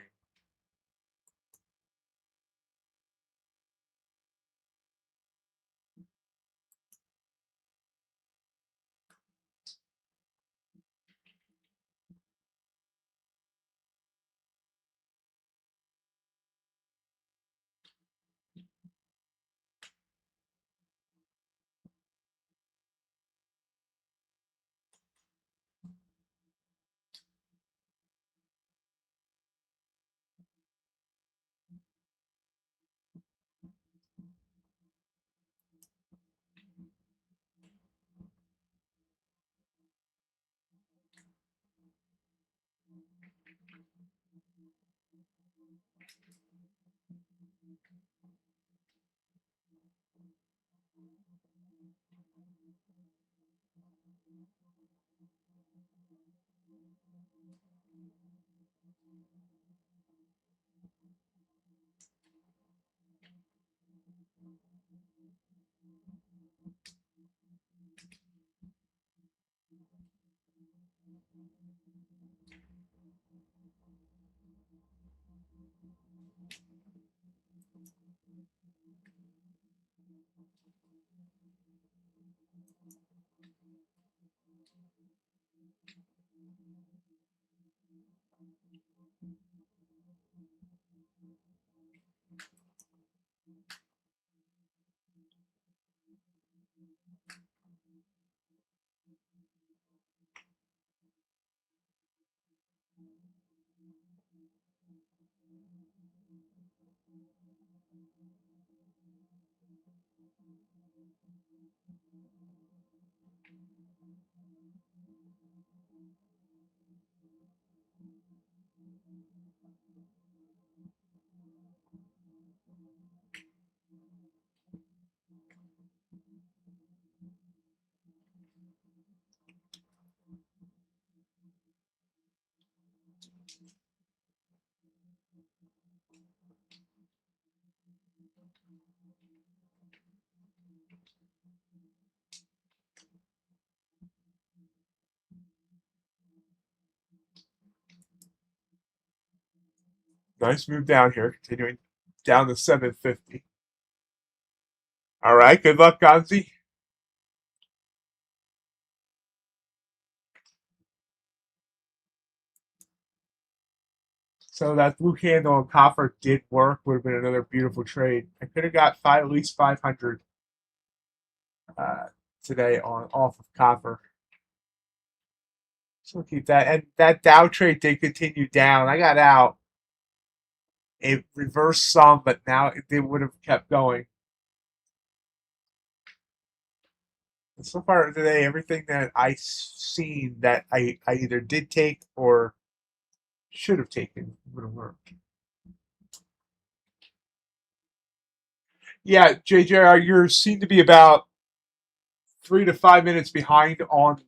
Nice move down here, continuing down to 750. All right, good luck, Gonzi. So that blue candle on copper did work. Would have been another beautiful trade. I could have got at least 500 today on off of copper. So we'll keep that. And that Dow trade did continue down. I got out. It reversed some, but now it would have kept going. And so far today, everything that I've seen that I either did take or should have taken would have worked. Yeah, JJR, you seem to be about 3 to 5 minutes behind on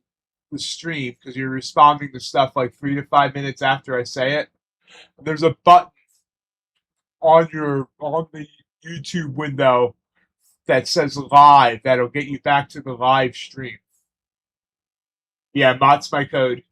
the stream because you're responding to stuff like 3 to 5 minutes after I say it. There's a button on the YouTube window that says live that'll get you back to the live stream. Yeah, Mott's my code.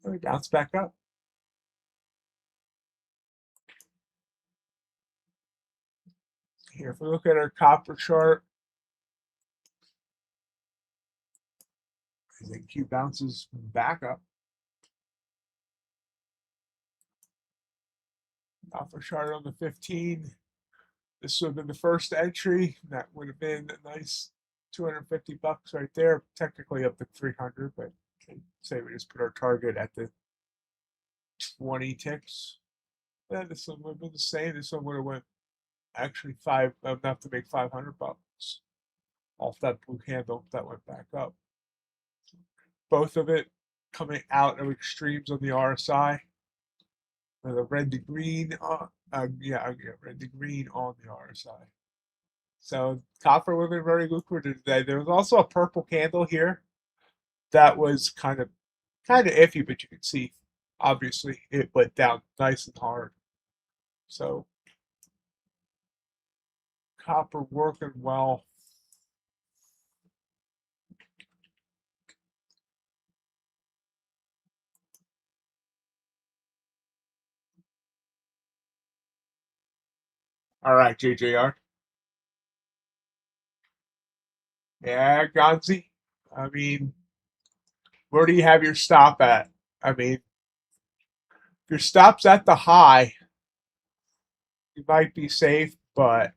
Let me bounce back up. Here, if we look at our copper chart, I think Q bounces back up. Copper chart on the 15. This would have been the first entry. That would have been a nice $250 right there. Technically up to 300, but say we just put our target at the 20 ticks. Yeah, this one would have been the same. This one would have went actually enough to make $500 off that blue candle that went back up. Both of it coming out of extremes on the RSI. With a red to green, red to green on the RSI. So copper would have been very lucrative today. There was also a purple candle here that was kind of kind of iffy, but you can see obviously it went down nice and hard. So copper working well. All right, JJR. Yeah, Gonzi. I mean, where do you have your stop at? I mean, your stop's at the high. You might be safe, but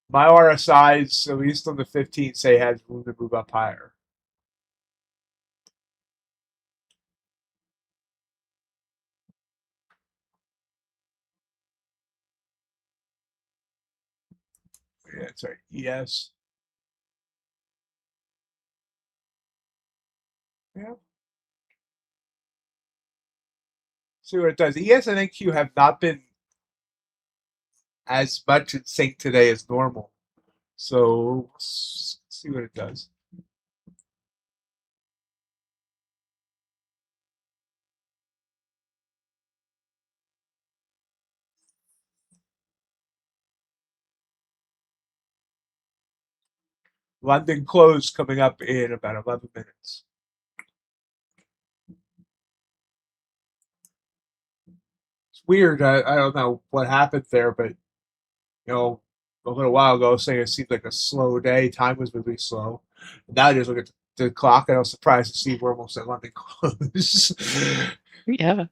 my RSIs, at least on the 15, say has room to move up higher. Yeah, that's right. Yes. Yeah. See what it does. ES and NQ have not been as much in sync today as normal. So let's see what it does. London close coming up in about 11 minutes. It's weird. I don't know what happened there, but a little while ago saying it seemed like a slow day. Time was really slow. Now I just look at the clock and I was surprised to see we're almost at London close. Yeah.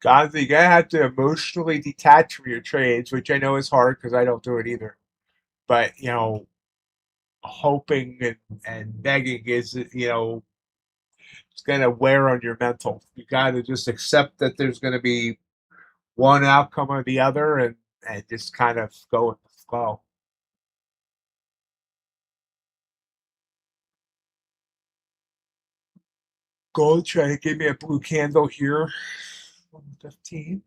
Gonzi, you're gonna have to emotionally detach from your trades, which I know is hard because I don't do it either. But hoping and begging is it's gonna wear on your mental. You gotta just accept that there's gonna be one outcome or the other and just kind of go with the flow. Gold trying to give me a blue candle here. 115.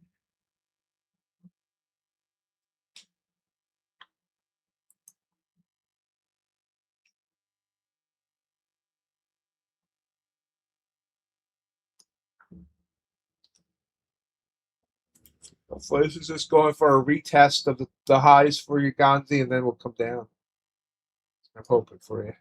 So this is just going for a retest of the highs for you, Gonzi, and then we'll come down. I'm hoping for you.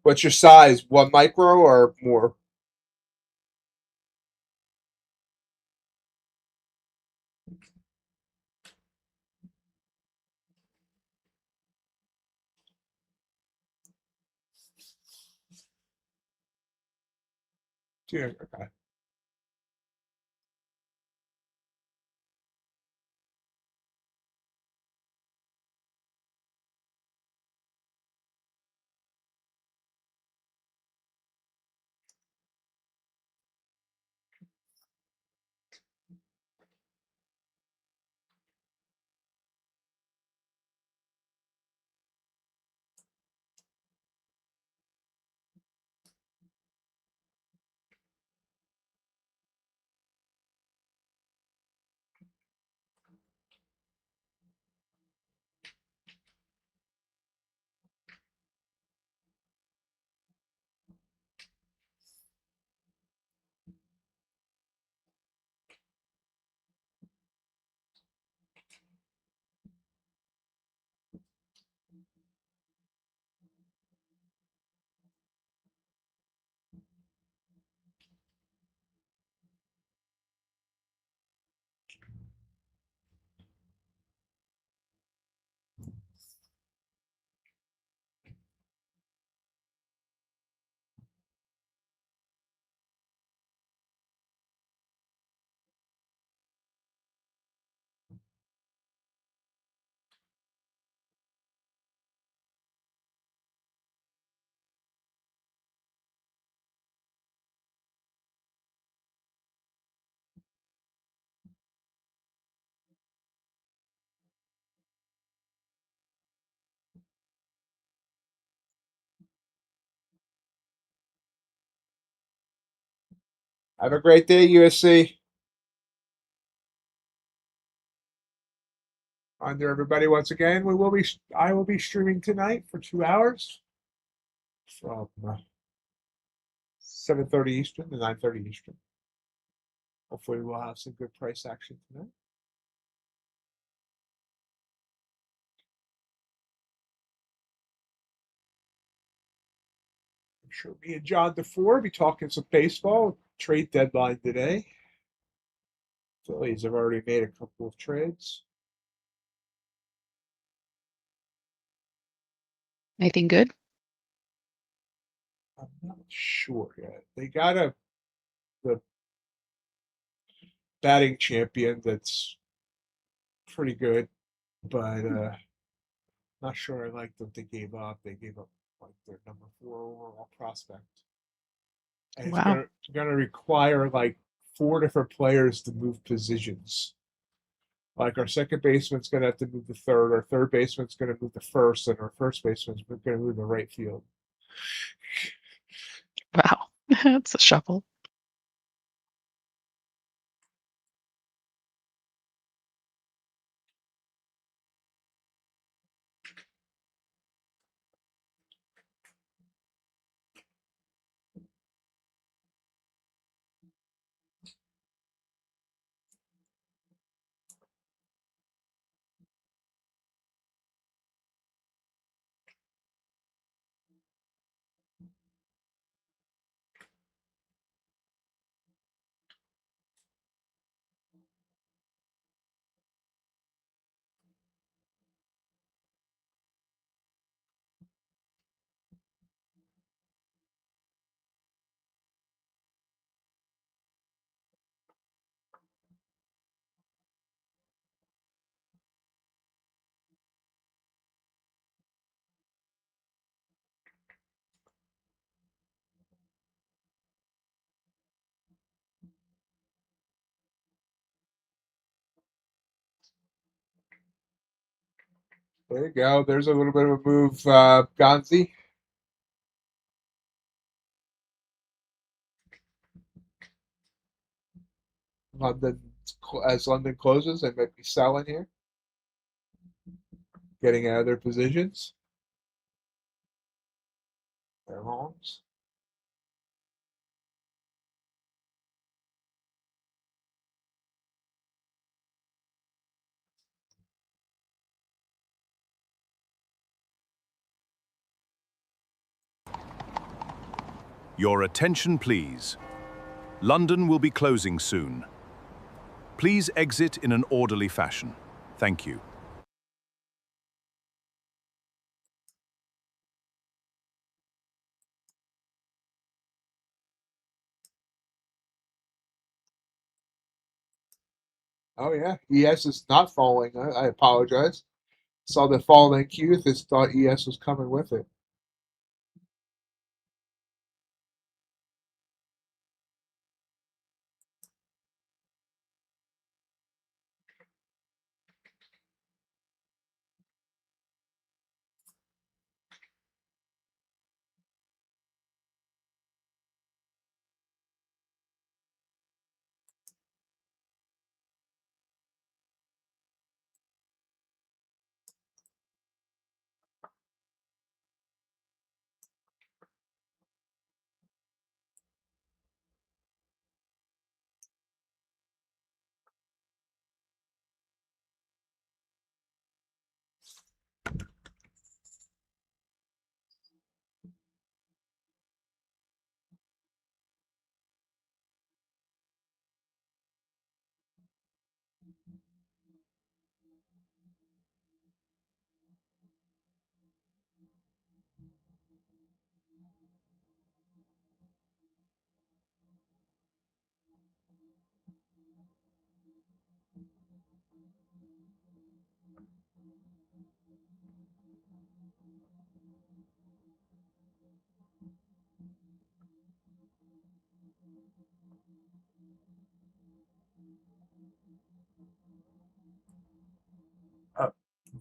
What's your size? 1 micro or more? Yeah, okay. Have a great day, USC. Under everybody once again. I will be streaming tonight for 2 hours from 7:30 Eastern to 9:30 Eastern. Hopefully, we'll have some good price action tonight. I'm sure me and John DeFore be talking some baseball. Trade deadline today. Phillies have already made a couple of trades. Anything good? I'm not sure yet. They got the batting champion that's pretty good, but not sure I like what they gave up. They gave up like their number 4 overall prospect. And it's Wow. gonna require like 4 different players to move positions. Like our second baseman's gonna have to move the third, our third baseman's gonna move the first, and our first baseman's gonna move the right field. Wow. It's a shuffle. There you go. There's a little bit of a move, Gonzi. London, as London closes, they might be selling here, getting out of their positions. Their longs. Your attention, please. London will be closing soon. Please exit in an orderly fashion. Thank you. Oh yeah, ES is not falling. I apologize. Saw the fall in Q. This thought ES was coming with it.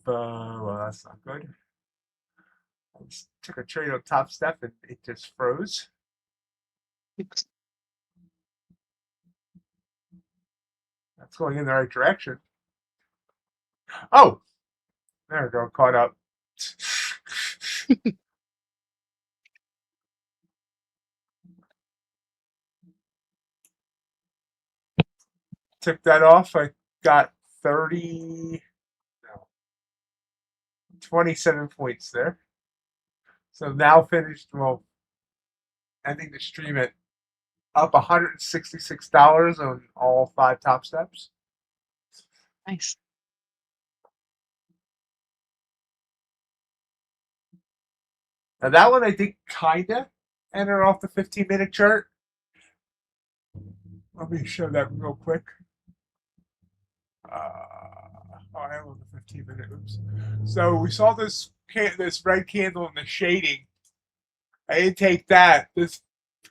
Well, that's not good. I just took a trade on Top Step and it just froze. Oops. That's going in the right direction. Oh, there we go. Caught up. Took that off. I got 27 points there. So now finished, well, ending the stream at up $166 on all 5 Top Steps. Nice. Now that one I think kinda entered off the 15-minute chart. Let me show that real quick. I am on the 15-minute. Oops. So we saw this red candle in the shading. I didn't take that. This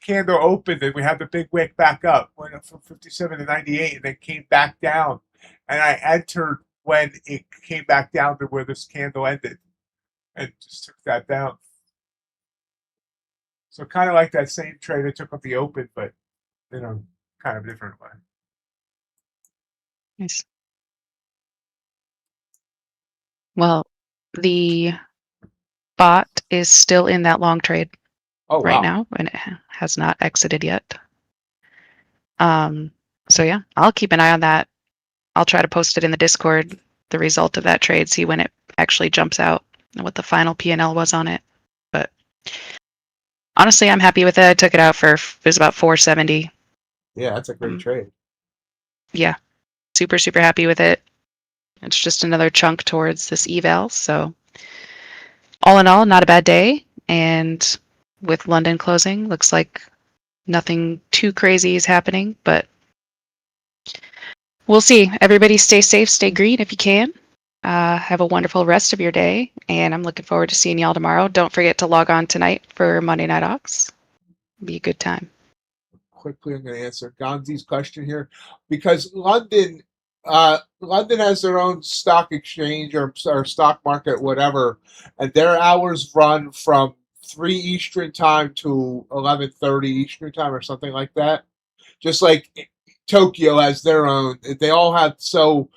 candle opened and we had the big wick back up. Went up from 57 to 98 and then came back down. And I entered when it came back down to where this candle ended and just took that down. So kind of like that same trade I took up the open, but in a kind of different way. Nice. Well, the bot is still in that long trade right now, and it has not exited yet. So yeah, I'll keep an eye on that. I'll try to post it in the Discord, the result of that trade, see when it actually jumps out and what the final P&L was on it. But honestly, I'm happy with it. I took it out for, it was about 470. Yeah, that's a great trade. Yeah, super, super happy with it. It's just another chunk towards this eval. So all in all, not a bad day. And with London closing, looks like nothing too crazy is happening, but we'll see. Everybody stay safe, stay green if you can. Have a wonderful rest of your day, and I'm looking forward to seeing y'all tomorrow. Don't forget to log on tonight for Monday MIGHTYOX. Be a good time. Quickly, I'm going to answer Gonzi's question here because London has their own stock exchange or stock market, whatever, and their hours run from 3 Eastern time to 11:30 Eastern time or something like that. Just like Tokyo has their own. They all have, so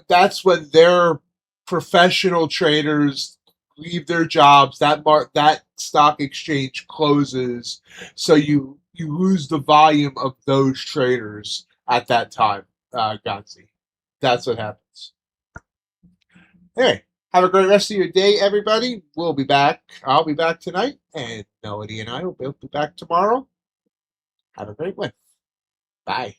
that's when their professional traders leave their jobs. That stock exchange closes, so you lose the volume of those traders at that time. Gonzi, that's what happens. Anyway, have a great rest of your day, everybody. We'll be back. I'll be back tonight, and Melody and I will both be back tomorrow. Have a great one. Bye.